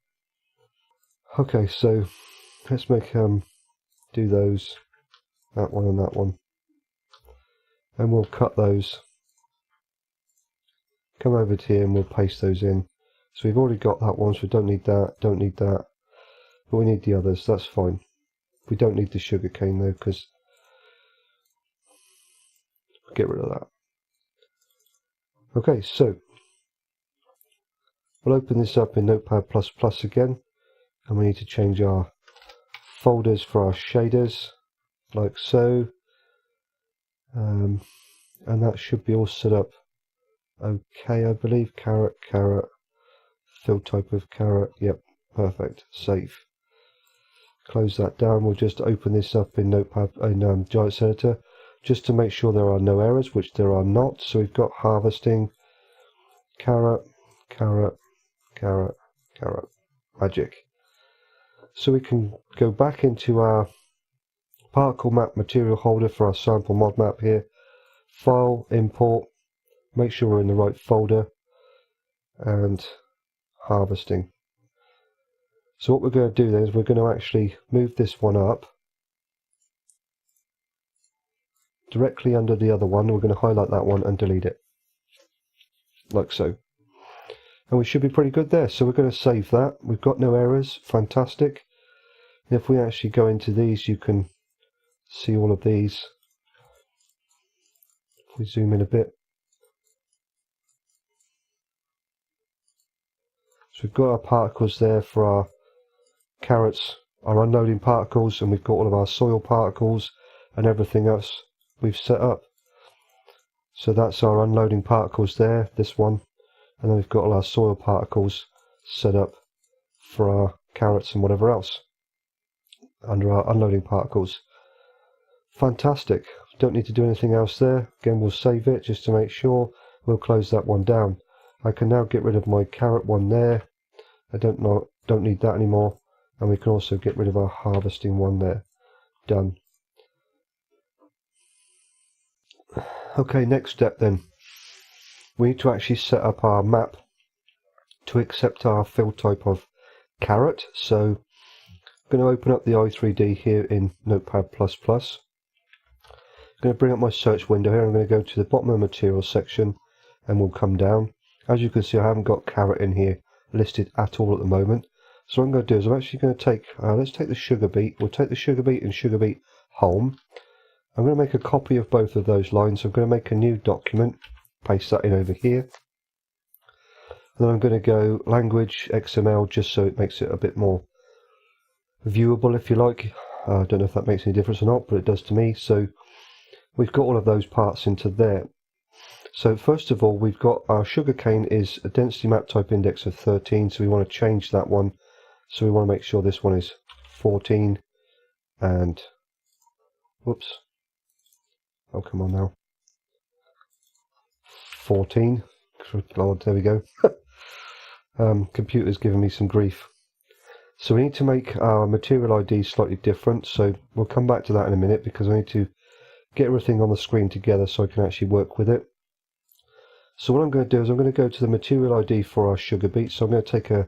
Okay, so let's make do those, that one and that one, and we'll cut those, come over to here and we'll paste those in. So we've already got that one, so we don't need that, but we need the others. That's fine. We don't need the sugarcane though, because we'll get rid of that. Okay, so we'll open this up in Notepad++ again, and we need to change our folders for our shaders, like so, and that should be all set up okay, I believe. Carrot, fill type of carrot, yep, perfect, save. Close that down. We'll just open this up in Notepad, in Giants Editor, just to make sure there are no errors, which there are not. So we've got harvesting, carrot, magic. So we can go back into our particle map material holder for our sample mod map here, File, Import, make sure we're in the right folder, and Harvesting. So what we're going to do then is we're going to actually move this one up directly under the other one. We're going to highlight that one and delete it, like so. And we should be pretty good there. So we're going to save that. We've got no errors. Fantastic. And if we actually go into these, you can see all of these. If we zoom in a bit. So we've got our particles there for our carrots, our unloading particles, and we've got all of our soil particles and everything else we've set up. So that's our unloading particles there, this one. And then we've got all our soil particles set up for our carrots and whatever else under our unloading particles. Fantastic. Don't need to do anything else there. Again, we'll save it just to make sure. We'll close that one down. I can now get rid of my carrot one there. I don't need that anymore. And we can also get rid of our harvesting one there. Done. Okay, next step then. We need to actually set up our map to accept our fill type of carrot. So I'm going to open up the i3D here in Notepad++. I'm going to bring up my search window here. I'm going to go to the bottom of the materials section and we'll come down. As you can see, I haven't got carrot in here listed at all at the moment. So what I'm going to do is I'm actually going to take, let's take the sugar beet. We'll take the sugar beet and sugar beet home. I'm going to make a copy of both of those lines. I'm going to make a new document, paste that in over here. And then I'm going to go language XML just so it makes it a bit more viewable, if you like. I don't know if that makes any difference or not, but it does to me. So we've got all of those parts into there. So first of all, we've got our sugarcane is a density map type index of 13, so we want to change that one. So we want to make sure this one is 14 and whoops. Oh, come on now. 14. God, there we go. Computer's giving me some grief. So we need to make our material ID slightly different. So we'll come back to that in a minute because I need to get everything on the screen together so I can actually work with it. So what I'm going to do is I'm going to go to the material ID for our sugar beet. So I'm going to take a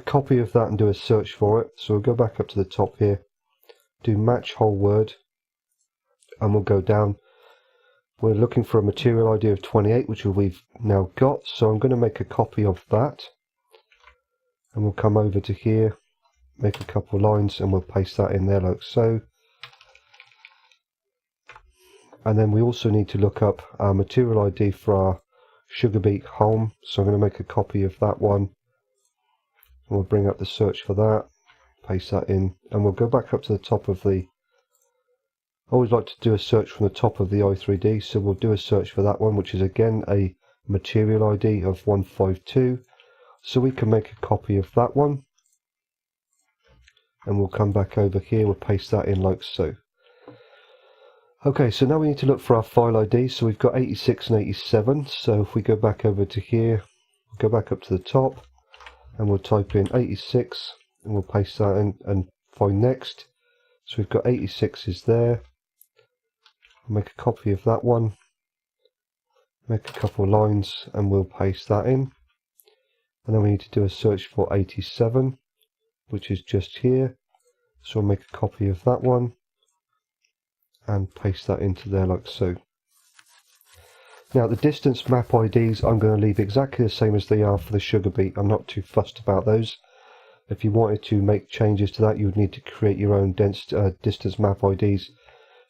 copy of that and do a search for it. So we'll go back up to the top here, do match whole word, and we'll go down. We're looking for a material ID of 28, which we've now got. So I'm going to make a copy of that. And we'll come over to here, make a couple of lines, and we'll paste that in there like so. And then we also need to look up our material ID for our sugar beet home. So I'm going to make a copy of that one. And we'll bring up the search for that, paste that in, and we'll go back up to the top of the... I always like to do a search from the top of the i3D, so we'll do a search for that one, which is again a material ID of 152. So we can make a copy of that one. And we'll come back over here, we'll paste that in like so. Okay, so now we need to look for our file ID. So we've got 86 and 87. So if we go back over to here, go back up to the top, and we'll type in 86, and we'll paste that in and find next. So we've got 86 is there. We'll make a copy of that one, make a couple of lines, and we'll paste that in. And then we need to do a search for 87, which is just here. So we'll make a copy of that one and paste that into there like so. Now the distance map IDs I'm going to leave exactly the same as they are for the sugar beet. I'm not too fussed about those. If you wanted to make changes to that, you would need to create your own distance map IDs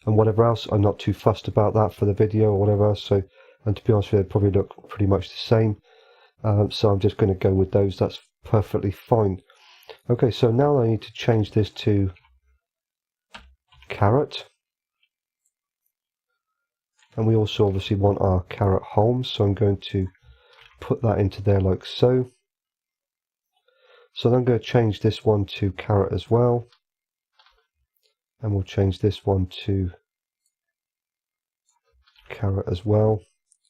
and whatever else. I'm not too fussed about that for the video or whatever. So, and to be honest with you, they probably look pretty much the same. So I'm just going to go with those. That's perfectly fine. Okay, so now I need to change this to carrot. And we also obviously want our carrot home, so I'm going to put that into there like so. So then I'm going to change this one to carrot as well. And we'll change this one to carrot as well.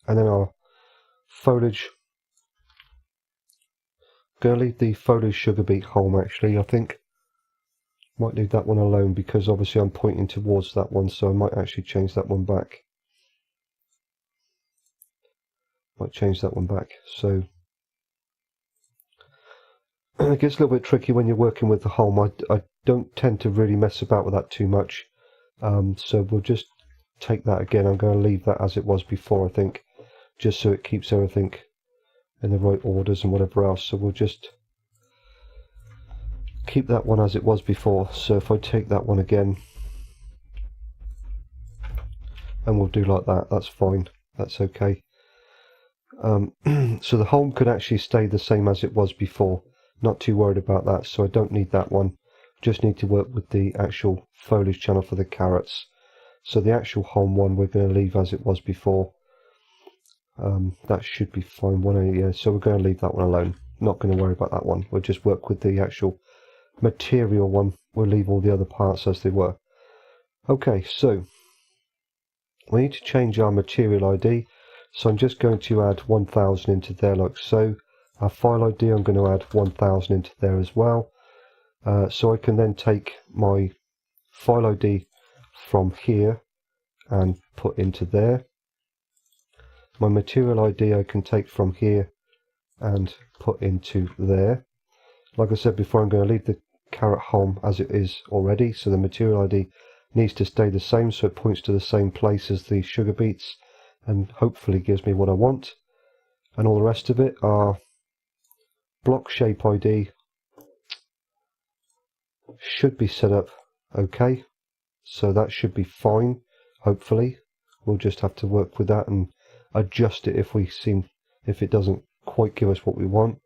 And then our foliage. I'm going to leave the foliage sugar beet home actually, I think. Might leave that one alone because obviously I'm pointing towards that one, so I might actually change that one back. might change that one back. So it gets a little bit tricky when you're working with the home. I don't tend to really mess about with that too much. So we'll just take that again. I'm going to leave that as it was before, I think, just so it keeps everything in the right orders and whatever else. So we'll just keep that one as it was before. So if I take that one again, and we'll do like that, that's fine, that's okay. So the home could actually stay the same as it was before, not too worried about that, so I don't need that one. Just need to work with the actual foliage channel for the carrots. So the actual home one we're going to leave as it was before. That should be fine. 180, yeah, so we're going to leave that one alone. Not going to worry about that one. We'll just work with the actual material one. We'll leave all the other parts as they were. Okay, so we need to change our material ID. So I'm just going to add 1000 into there like so. Our file ID, I'm going to add 1000 into there as well. So I can then take my file ID from here and put into there. My material ID I can take from here and put into there. Like I said before, I'm going to leave the carrot home as it is already, so the material ID needs to stay the same, so it points to the same place as the sugar beets and hopefully gives me what I want. And all the rest of it are block shape ID should be set up okay, so that should be fine. Hopefully we'll just have to work with that and adjust it if it doesn't quite give us what we want.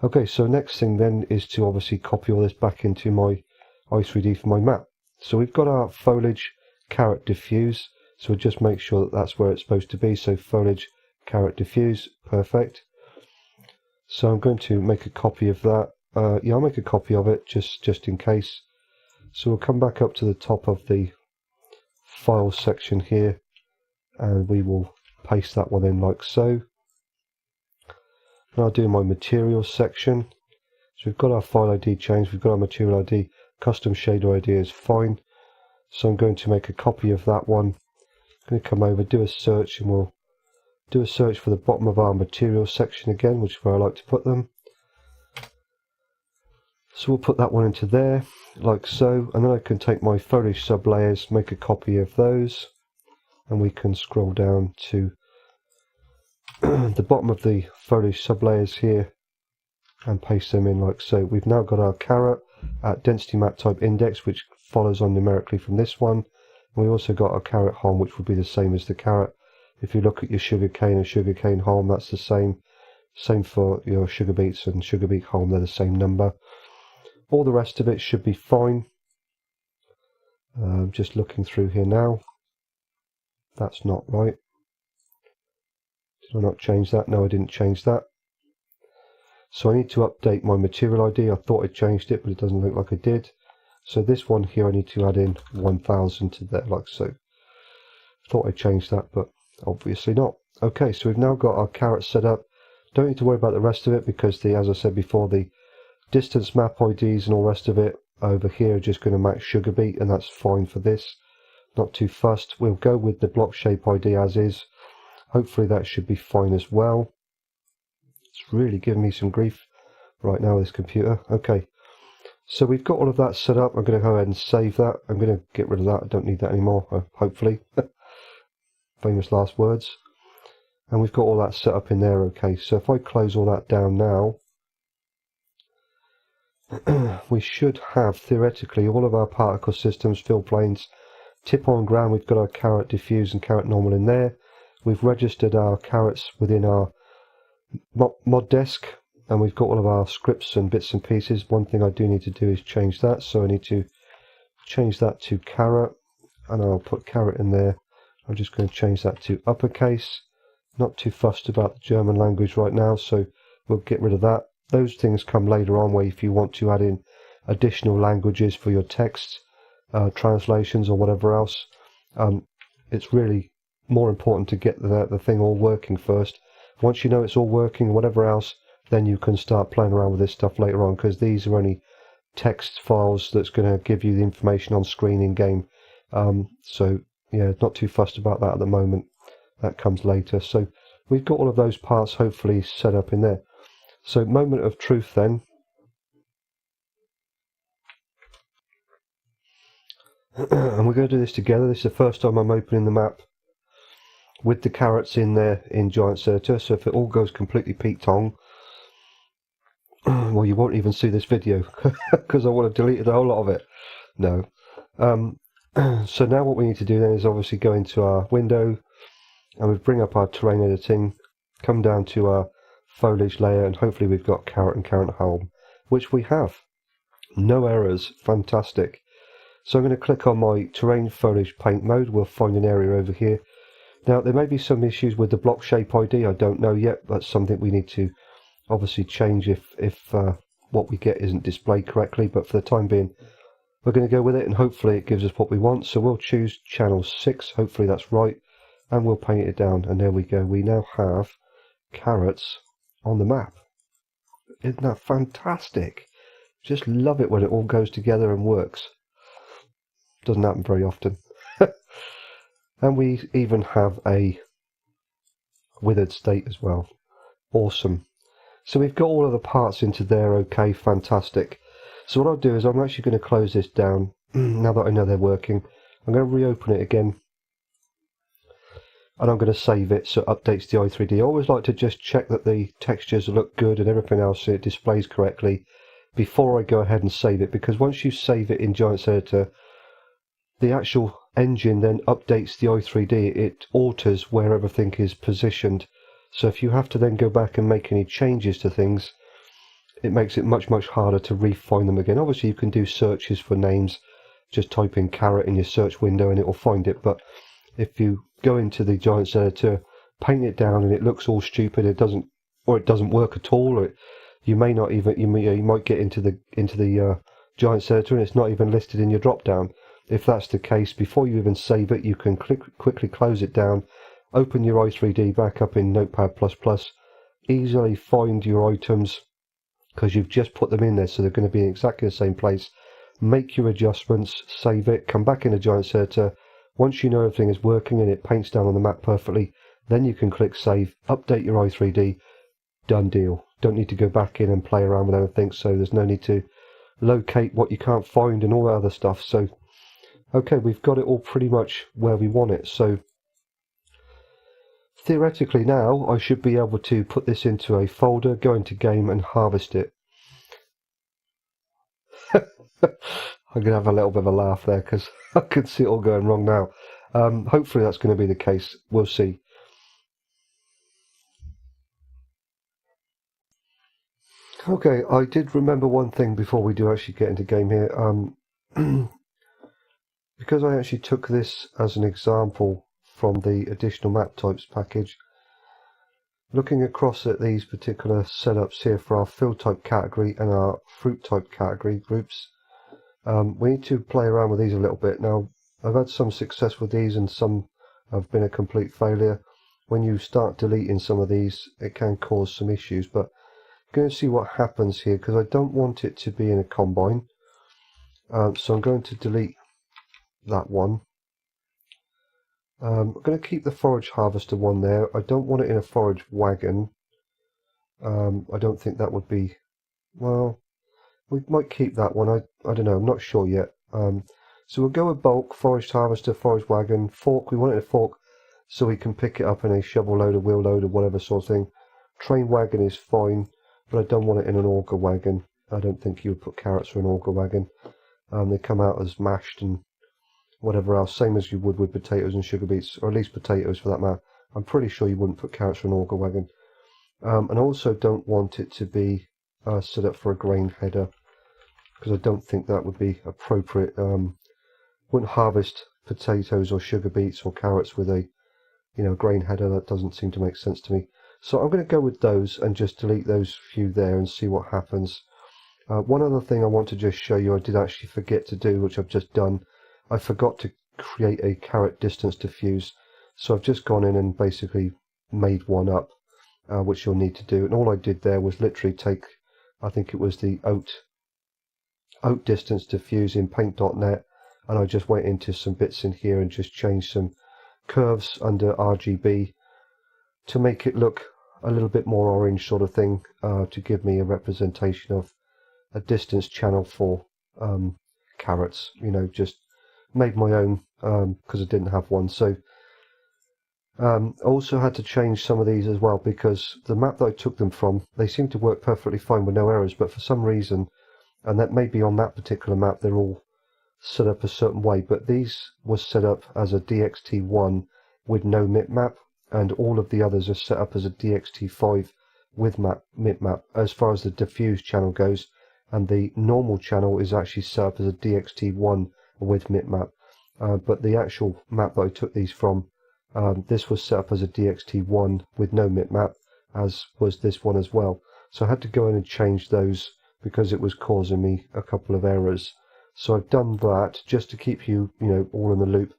Okay, so next thing then is to obviously copy all this back into my i3D for my map. So we've got our foliage carrot diffuse, so we'll just make sure that that's where it's supposed to be. So foliage carrot diffuse, perfect. So I'm going to make a copy of that. Yeah, I'll make a copy of it just in case. So we'll come back up to the top of the file section here and we will paste that one in like so. And I'll do my materials section. So we've got our file ID changed, we've got our material ID, custom shader ID is fine. So I'm going to make a copy of that one. I'm going to come over, do a search, and we'll do a search for the bottom of our materials section again, which is where I like to put them. So we'll put that one into there, like so, and then I can take my foliage sublayers, make a copy of those, and we can scroll down to the bottom of the foliage sublayers here and paste them in like so. We've now got our carrot at density map type index, which follows on numerically from this one. And we also got our carrot home, which would be the same as the carrot. If you look at your sugar cane and sugar cane home, that's the same. Same for your sugar beets and sugar beet home, they're the same number. All the rest of it should be fine. Just looking through here now. That's not right. Did I not change that? No, I didn't change that. So I need to update my material ID. I thought I changed it, but it doesn't look like I did. So this one here, I need to add in 1000 to there, like so. Thought I changed that, but obviously not. Okay, so we've now got our carrot set up. Don't need to worry about the rest of it because as I said before, the distance map IDs and all the rest of it over here are just going to match sugar beet, and that's fine for this. Not too fussed. We'll go with the block shape ID as is. Hopefully that should be fine as well. It's really giving me some grief right now with this computer. Okay, so we've got all of that set up. I'm going to go ahead and save that. I'm going to get rid of that. I don't need that anymore, hopefully. Famous last words. And we've got all that set up in there. Okay, so if I close all that down now, we should have theoretically all of our particle systems, fill planes, tip on ground. We've got our carrot diffuse and carrot normal in there. We've registered our carrots within our mod desk, and we've got all of our scripts and bits and pieces. One thing I do need to do is change that, so I need to change that to carrot, and I'll put carrot in there. I'm just going to change that to uppercase. Not too fussed about the German language right now, so we'll get rid of that. Those things come later on, where if you want to add in additional languages for your text, translations or whatever else, it's really more important to get the thing all working first. Once you know it's all working, whatever else, then you can start playing around with this stuff later on, because these are only text files that's going to give you the information on screen in game. So yeah, not too fussed about that at the moment. That comes later. So we've got all of those parts hopefully set up in there. So moment of truth then. And we're going to do this together. This is the first time I'm opening the map with the carrots in there in GiantZerta, so if it all goes completely Pete-tong, well, you won't even see this video because I want to delete the whole lot of it. No. So now what we need to do then is obviously go into our window and we bring up our terrain editing, come down to our foliage layer, and hopefully we've got carrot and carrot home, which we have. No errors, fantastic. So I'm going to click on my terrain foliage paint mode. We'll find an area over here. Now there may be some issues with the block shape ID, I don't know yet. That's something we need to obviously change if what we get isn't displayed correctly, but for the time being we're going to go with it, and hopefully it gives us what we want. So we'll choose channel 6, hopefully that's right, and we'll paint it down, and there we go. We now have carrots on the map. Isn't that fantastic? Just love it when it all goes together and works. Doesn't happen very often. And we even have a withered state as well. Awesome. So we've got all of the parts into there. Okay, fantastic. So what I'll do is I'm actually going to close this down now that I know they're working. I'm going to reopen it again, and I'm going to save it so it updates the i3D. I always like to just check that the textures look good and everything else, so it displays correctly before I go ahead and save it, because once you save it in GiantZerta, the actual engine then updates the i3D. It alters where everything is positioned. So if you have to then go back and make any changes to things, it makes it much harder to refine them again. Obviously you can do searches for names, just type in carrot in your search window and it will find it, but if you go into the GiantZerta, paint it down and it looks all stupid, it doesn't work at all, or you may not even, you might get into the GiantZerta and it's not even listed in your drop down. If that's the case, before you even save it, you can quickly close it down, open your i3D back up in Notepad++, easily find your items because you've just put them in there, so they're going to be in exactly the same place. Make your adjustments, save it, come back into GiantZerta. Once you know everything is working and it paints down on the map perfectly, then you can click save, update your i3D, done deal. Don't need to go back in and play around with anything, so there's no need to locate what you can't find and all that other stuff. So okay, we've got it all pretty much where we want it. So theoretically now I should be able to put this into a folder, go into game and harvest it. I'm going to have a little bit of a laugh there because I can see it all going wrong now. Hopefully that's going to be the case. We'll see. Okay, I did remember one thing before we do actually get into game here. Because I actually took this as an example from the additional map types package, looking across at these particular setups here for our field type category and our fruit type category groups, we need to play around with these a little bit. Now, I've had some success with these and some have been a complete failure. When you start deleting some of these, it can cause some issues, but I'm going to see what happens here because I don't want it to be in a combine. So I'm going to delete that one. I'm going to keep the forage harvester one there. I don't want it in a forage wagon. I don't think that would be, well, we might keep that one. I don't know, I'm not sure yet. So we'll go with bulk, forage harvester, forage wagon, fork. We want it in a fork so we can pick it up in a shovel load or wheel load or whatever sort of thing. Train wagon is fine, but I don't want it in an auger wagon. I don't think you would put carrots in an auger wagon. They come out as mashed and whatever else, same as you would with potatoes and sugar beets, or at least potatoes for that matter. I'm pretty sure you wouldn't put carrots in an auger wagon. And also don't want it to be set up for a grain header, because I don't think that would be appropriate. Wouldn't harvest potatoes or sugar beets or carrots with a grain header. That doesn't seem to make sense to me. So I'm going to go with those and just delete those few there and see what happens. One other thing I want to just show you, I did actually forget to do, which I've just done. I forgot to create a carrot distance diffuse, so I've just gone in and basically made one up, which you'll need to do. And all I did there was literally take, I think it was the oat distance diffuse in paint.net, and I just went into some bits in here and just changed some curves under RGB to make it look a little bit more orange sort of thing, to give me a representation of a distance channel for carrots. You know, just made my own because I didn't have one. So also had to change some of these as well, because the map that I took them from, they seem to work perfectly fine with no errors, but for some reason, and that may be on that particular map, they're all set up a certain way, but these was set up as a DXT1 with no mip-map, and all of the others are set up as a DXT5 with mip-map as far as the diffuse channel goes, and the normal channel is actually set up as a DXT1 with mip-map. But the actual map that I took these from, this was set up as a DXT1 with no mip-map, as was this one as well. So I had to go in and change those because it was causing me a couple of errors. So I've done that just to keep you, all in the loop.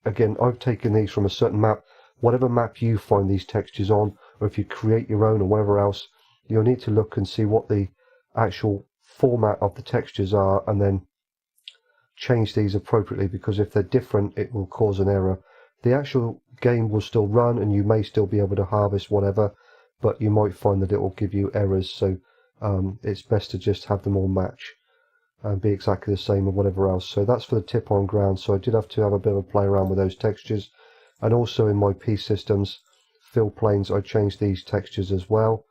Again, I've taken these from a certain map. Whatever map you find these textures on, or if you create your own or whatever else, you'll need to look and see what the actual format of the textures are, and then change these appropriately, because if they're different, it will cause an error. The actual game will still run, and you may still be able to harvest whatever, but you might find that it will give you errors. So it's best to just have them all match and be exactly the same or whatever else. So that's for the tip on ground. So I did have to have a bit of a play around with those textures, and also in my P systems fill planes I changed these textures as well,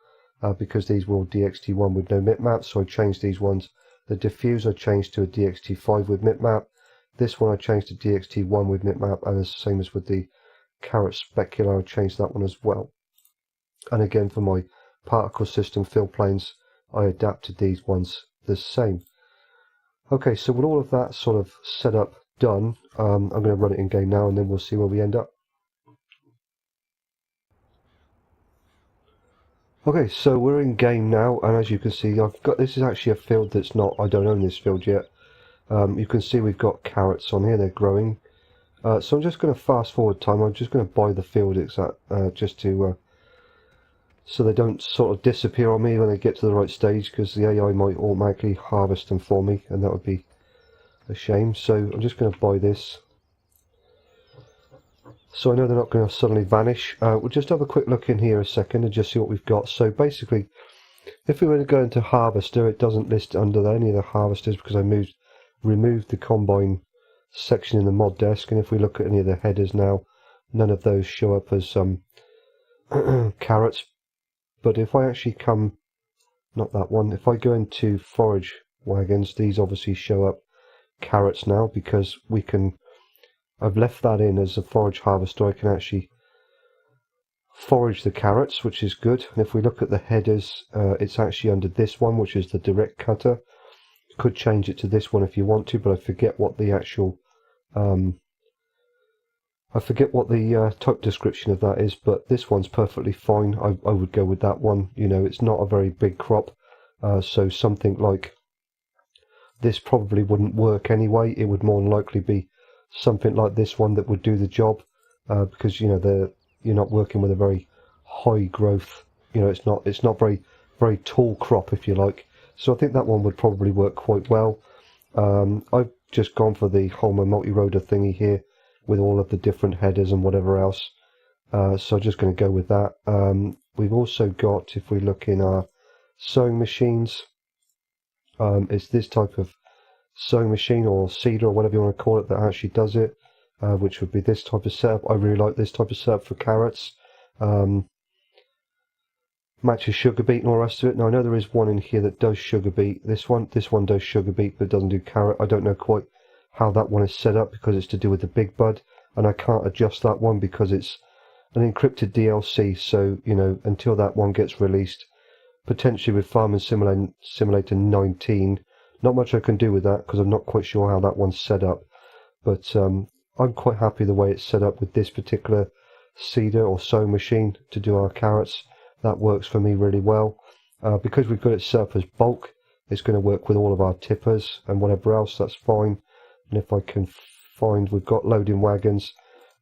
because these were all DXT1 with no mip-map. So I changed these ones. The diffuse I changed to a DXT5 with mip-map. This one I changed to DXT1 with mip-map, and the same as with the carrot specular, I changed that one as well. And again, for my particle system fill planes, I adapted these ones the same. Okay, so with all of that sort of setup done, I'm going to run it in game now, and then we'll see where we end up. Okay, so we're in game now, and as you can see, this is actually a field that's not, I don't own this field yet. You can see we've got carrots on here, they're growing. So I'm just going to fast forward time. I'm just going to buy the field just to so they don't sort of disappear on me when they get to the right stage, because the AI might automatically harvest them for me, and that would be a shame. So I'm just going to buy this, so I know they're not going to suddenly vanish. We'll just have a quick look in here a second and just see what we've got. So basically, if we were to go into harvester, it doesn't list under any of the harvesters because I removed the combine section in the mod desk. And if we look at any of the headers now, none of those show up as carrots. But if I actually not that one, if I go into forage wagons, these obviously show up carrots now, because I've left that in as a forage harvester. I can actually forage the carrots, which is good. And if we look at the headers, it's actually under this one, which is the direct cutter. You could change it to this one if you want to, but I forget what the actual type description of that is, but this one's perfectly fine. I would go with that one. It's not a very big crop, so something like this probably wouldn't work anyway. It would more than likely be something like this one that would do the job, because you're not working with a very high growth. It's not very tall crop, if you like. So I think that one would probably work quite well. I've just gone for the Holmer multi-rotor thingy here with all of the different headers and whatever else. So I'm just going to go with that. We've also got, if we look in our sowing machines, it's this type of sowing machine or seeder or whatever you want to call it that actually does it, which would be this type of setup. I really like this type of setup for carrots. Matches sugar beet and all the rest of it. Now I know there is one in here that does sugar beet. This one does sugar beet, but it doesn't do carrot. I don't know quite how that one is set up because it's to do with the big bud, and I can't adjust that one because it's an encrypted DLC. So until that one gets released, potentially with Farming Simulator 19, not much I can do with that because I'm not quite sure how that one's set up. But I'm quite happy the way it's set up with this particular seeder or sowing machine to do our carrots. That works for me really well. Because we've got it set up as bulk, it's going to work with all of our tippers and whatever else. That's fine. And if I can find, we've got loading wagons,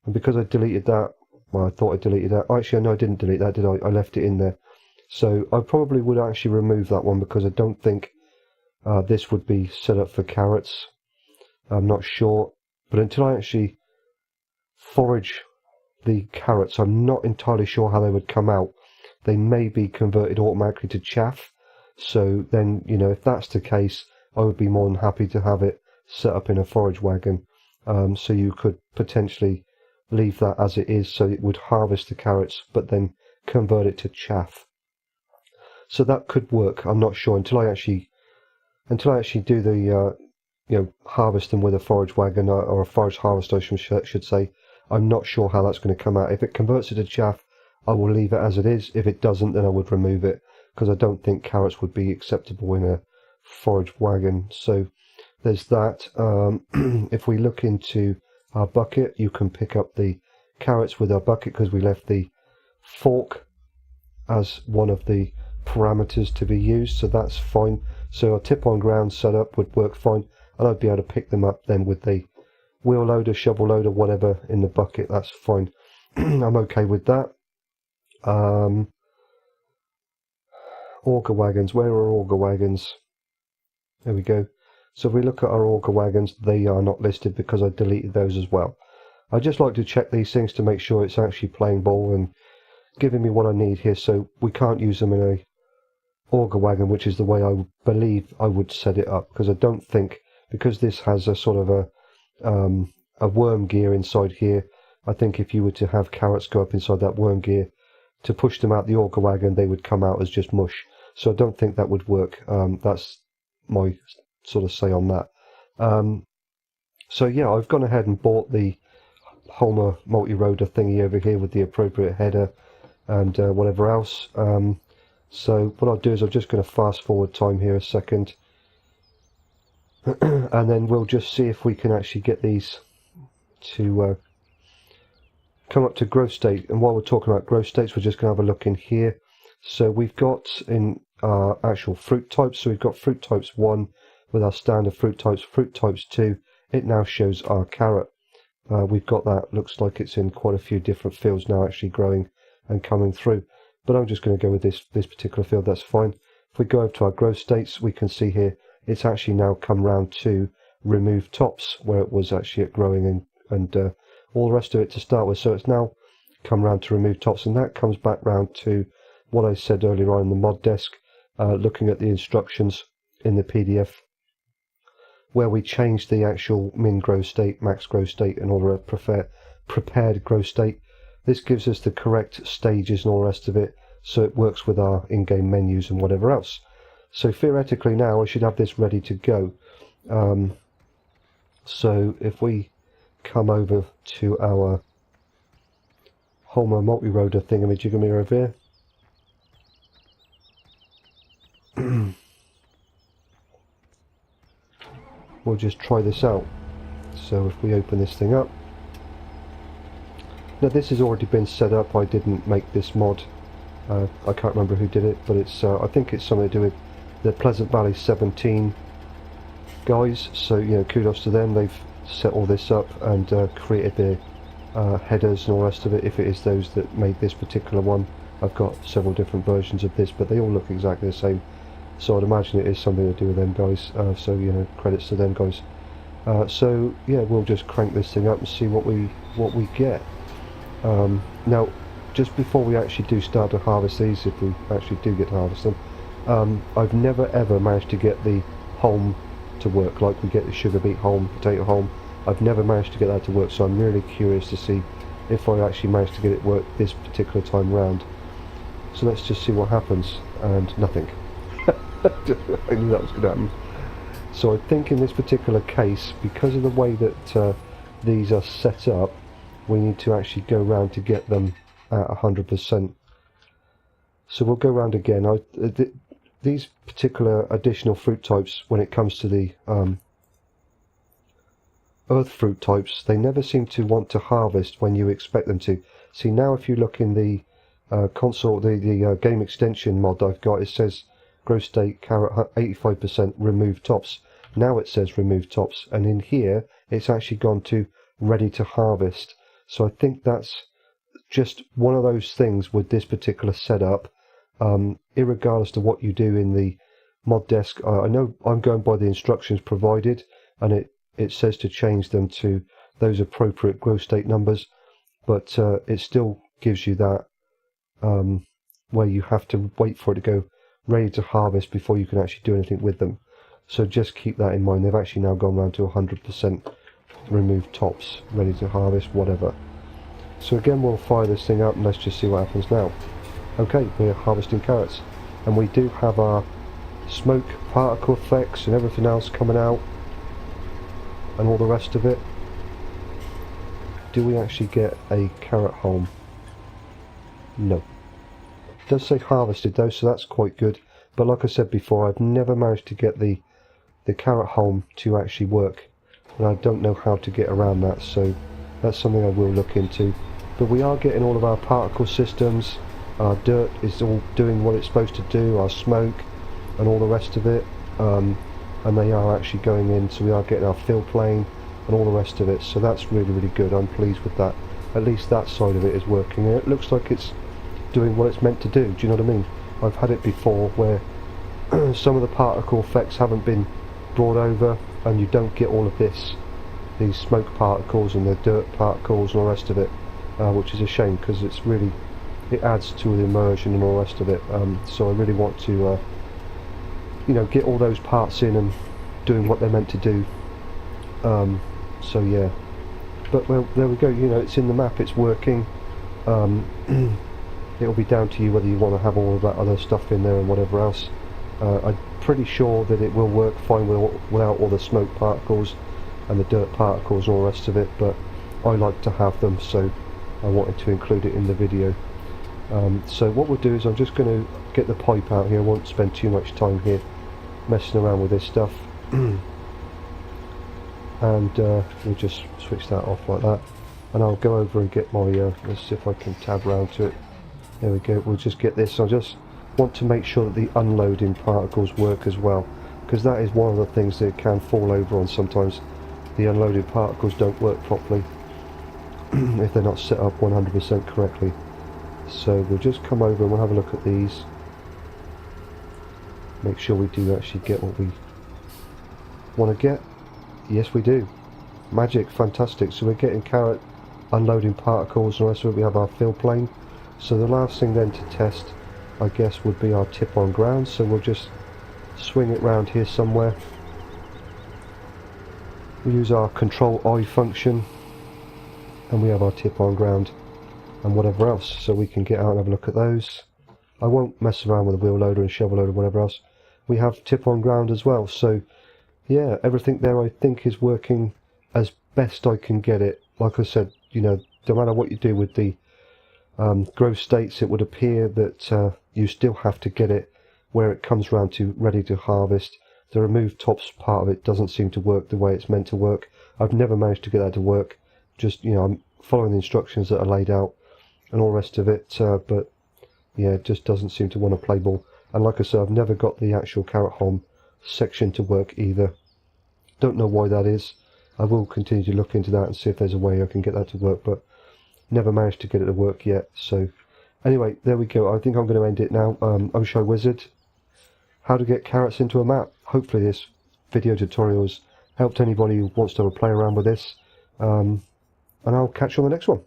and because I deleted that, well, I thought I deleted that. Actually, no, I didn't delete that, did I? I left it in there. So I probably would actually remove that one because I don't think this would be set up for carrots. I'm not sure, but until I actually forage the carrots. I'm not entirely sure how they would come out. They may be converted automatically to chaff. So then, you know, if that's the case, I would be more than happy to have it set up in a forage wagon. So you could potentially leave that as it is, so it would harvest the carrots, but then convert it to chaff. So that could work. I'm not sure until I actually do the harvest them with a forage wagon or a forage harvester, I should say. I'm not sure how that's going to come out. If it converts it to chaff, I will leave it as it is. If it doesn't, then I would remove it, because I don't think carrots would be acceptable in a forage wagon. So there's that. If we look into our bucket, you can pick up the carrots with our bucket, because we left the fork as one of the parameters to be used, so that's fine. So a tip on ground setup would work fine, and I'd be able to pick them up then with the wheel loader, shovel loader, whatever in the bucket. That's fine. I'm okay with that. Auger wagons. Where are auger wagons? There we go. So if we look at our auger wagons, they are not listed because I deleted those as well. I just like to check these things to make sure it's actually playing ball and giving me what I need here. So we can't use them in a auger wagon, which is the way I believe I would set it up, because I don't think, because this has a sort of a worm gear inside here, I think if you were to have carrots go up inside that worm gear to push them out the auger wagon, they would come out as just mush. So I don't think that would work. That's my sort of say on that. So yeah, I've gone ahead and bought the Homer multi-rotor thingy over here with the appropriate header and whatever else. So what I'll do is I'm just going to fast forward time here a second, and then we'll just see if we can actually get these to come up to growth state. And while we're talking about growth states, we're just going to have a look in here. So we've got in our actual fruit types, so we've got fruit types 1 with our standard fruit types 2, it now shows our carrot. We've got that, looks like it's in quite a few different fields now actually growing and coming through. But I'm just going to go with this particular field, that's fine. If we go over to our growth states, we can see here it's actually now come round to remove tops, where it was actually at growing and all the rest of it to start with. So it's now come round to remove tops, and that comes back round to what I said earlier on in the mod desk, looking at the instructions in the PDF, where we changed the actual min growth state, max growth state, and all the prepared growth state. This gives us the correct stages and all the rest of it, so it works with our in-game menus and whatever else. So theoretically now I should have this ready to go. So if we come over to our Homer multi-rotor thingamajigamy over here, we'll just try this out. So if we open this thing up, now this has already been set up. I didn't make this mod. I can't remember who did it, but it's I think it's something to do with the Pleasant Valley 17 guys. So you know, kudos to them. They've set all this up and created the headers and all the rest of it. If it is those that made this particular one, I've got several different versions of this, but they all look exactly the same. So I'd imagine it is something to do with them guys. So you know, credits to them guys. So yeah, we'll just crank this thing up and see what we get. Now, just before we actually do start to harvest these, if we actually do get to harvest them, I've never ever managed to get the haulm to work like we get the sugar beet haulm, potato haulm. I've never managed to get that to work, so I'm really curious to see if I actually manage to get it work this particular time round. So let's just see what happens, and nothing. I knew that was going to happen. So I think in this particular case, because of the way that these are set up, we need to actually go round to get them at 100%. So we'll go round again. These particular additional fruit types, when it comes to the earth fruit types, they never seem to want to harvest when you expect them to. See, now if you look in the console, the game extension mod I've got, it says growth state carrot 85% remove tops. Now it says remove tops, and in here it's actually gone to ready to harvest. So I think that's just one of those things with this particular setup. Irregardless to what you do in the mod desk, I know I'm going by the instructions provided, and it says to change them to those appropriate growth state numbers. but it still gives you that where you have to wait for it to go ready to harvest before you can actually do anything with them. So just keep that in mind. They've actually now gone around to 100% remove tops, ready to harvest, whatever. So again, we'll fire this thing up and let's just see what happens now. Okay, we're harvesting carrots, and we do have our smoke particle effects and everything else coming out and all the rest of it. Do we actually get a carrot home? No. It does say harvested though, so that's quite good. But like I said before, I've never managed to get the carrot home to actually work, and I don't know how to get around that, so that's something I will look into. But we are getting all of our particle systems. Our dirt is all doing what it's supposed to do, our smoke and all the rest of it, and they are actually going in, so we are getting our fill plane and all the rest of it, so that's really, really good. I'm pleased with that. At least that side of it is working, and it looks like it's doing what it's meant to do. Do you know what I mean? I've had it before where some of the particle effects haven't been brought over, and you don't get all of these smoke particles and the dirt particles and all the rest of it, which is a shame, because it's really, it adds to the immersion and all the rest of it. So I really want to you know, get all those parts in and doing what they're meant to do. So yeah, but well, there we go. You know, it's in the map, it's working. It'll be down to you whether you want to have all of that other stuff in there and whatever else. I'm pretty sure that it will work fine without all the smoke particles and the dirt particles and all the rest of it, but I like to have them, so I wanted to include it in the video. So what we'll do is I'm just going to get the pipe out here. I won't spend too much time here messing around with this stuff. And we'll just switch that off like that, and I'll go over and get my let's see if I can tab around to it. There we go. We'll just get this. I just want to make sure that the unloading particles work as well, because that is one of the things that it can fall over on sometimes. The unloaded particles don't work properly if they're not set up 100% correctly. So we'll just come over and we'll have a look at these, make sure we do actually get what we want to get. Yes, we do. Magic, fantastic. So we're getting carrot unloading particles, and also we have our fill plane. So the last thing then to test, I guess, would be our tip on ground. So we'll just swing it round here somewhere. We use our control I function, and we have our tip on ground and whatever else, so we can get out and have a look at those. I won't mess around with the wheel loader and shovel loader and whatever else. We have tip on ground as well, so yeah, everything there I think is working as best I can get it. Like I said, you know, no matter what you do with the growth states, it would appear that you still have to get it where it comes round to ready to harvest. The remove tops part of it doesn't seem to work the way it's meant to work. I've never managed to get that to work. Just, you know, I'm following the instructions that are laid out and all the rest of it, but yeah, it just doesn't seem to want to play ball. And like I said, I've never got the actual carrot home section to work either. Don't know why that is. I will continue to look into that and see if there's a way I can get that to work, but never managed to get it to work yet. So anyway, there we go. I think I'm going to end it now. I'm ShyWizard. How to get carrots into a map. Hopefully this video tutorial has helped anybody who wants to have a play around with this. And I'll catch you on the next one.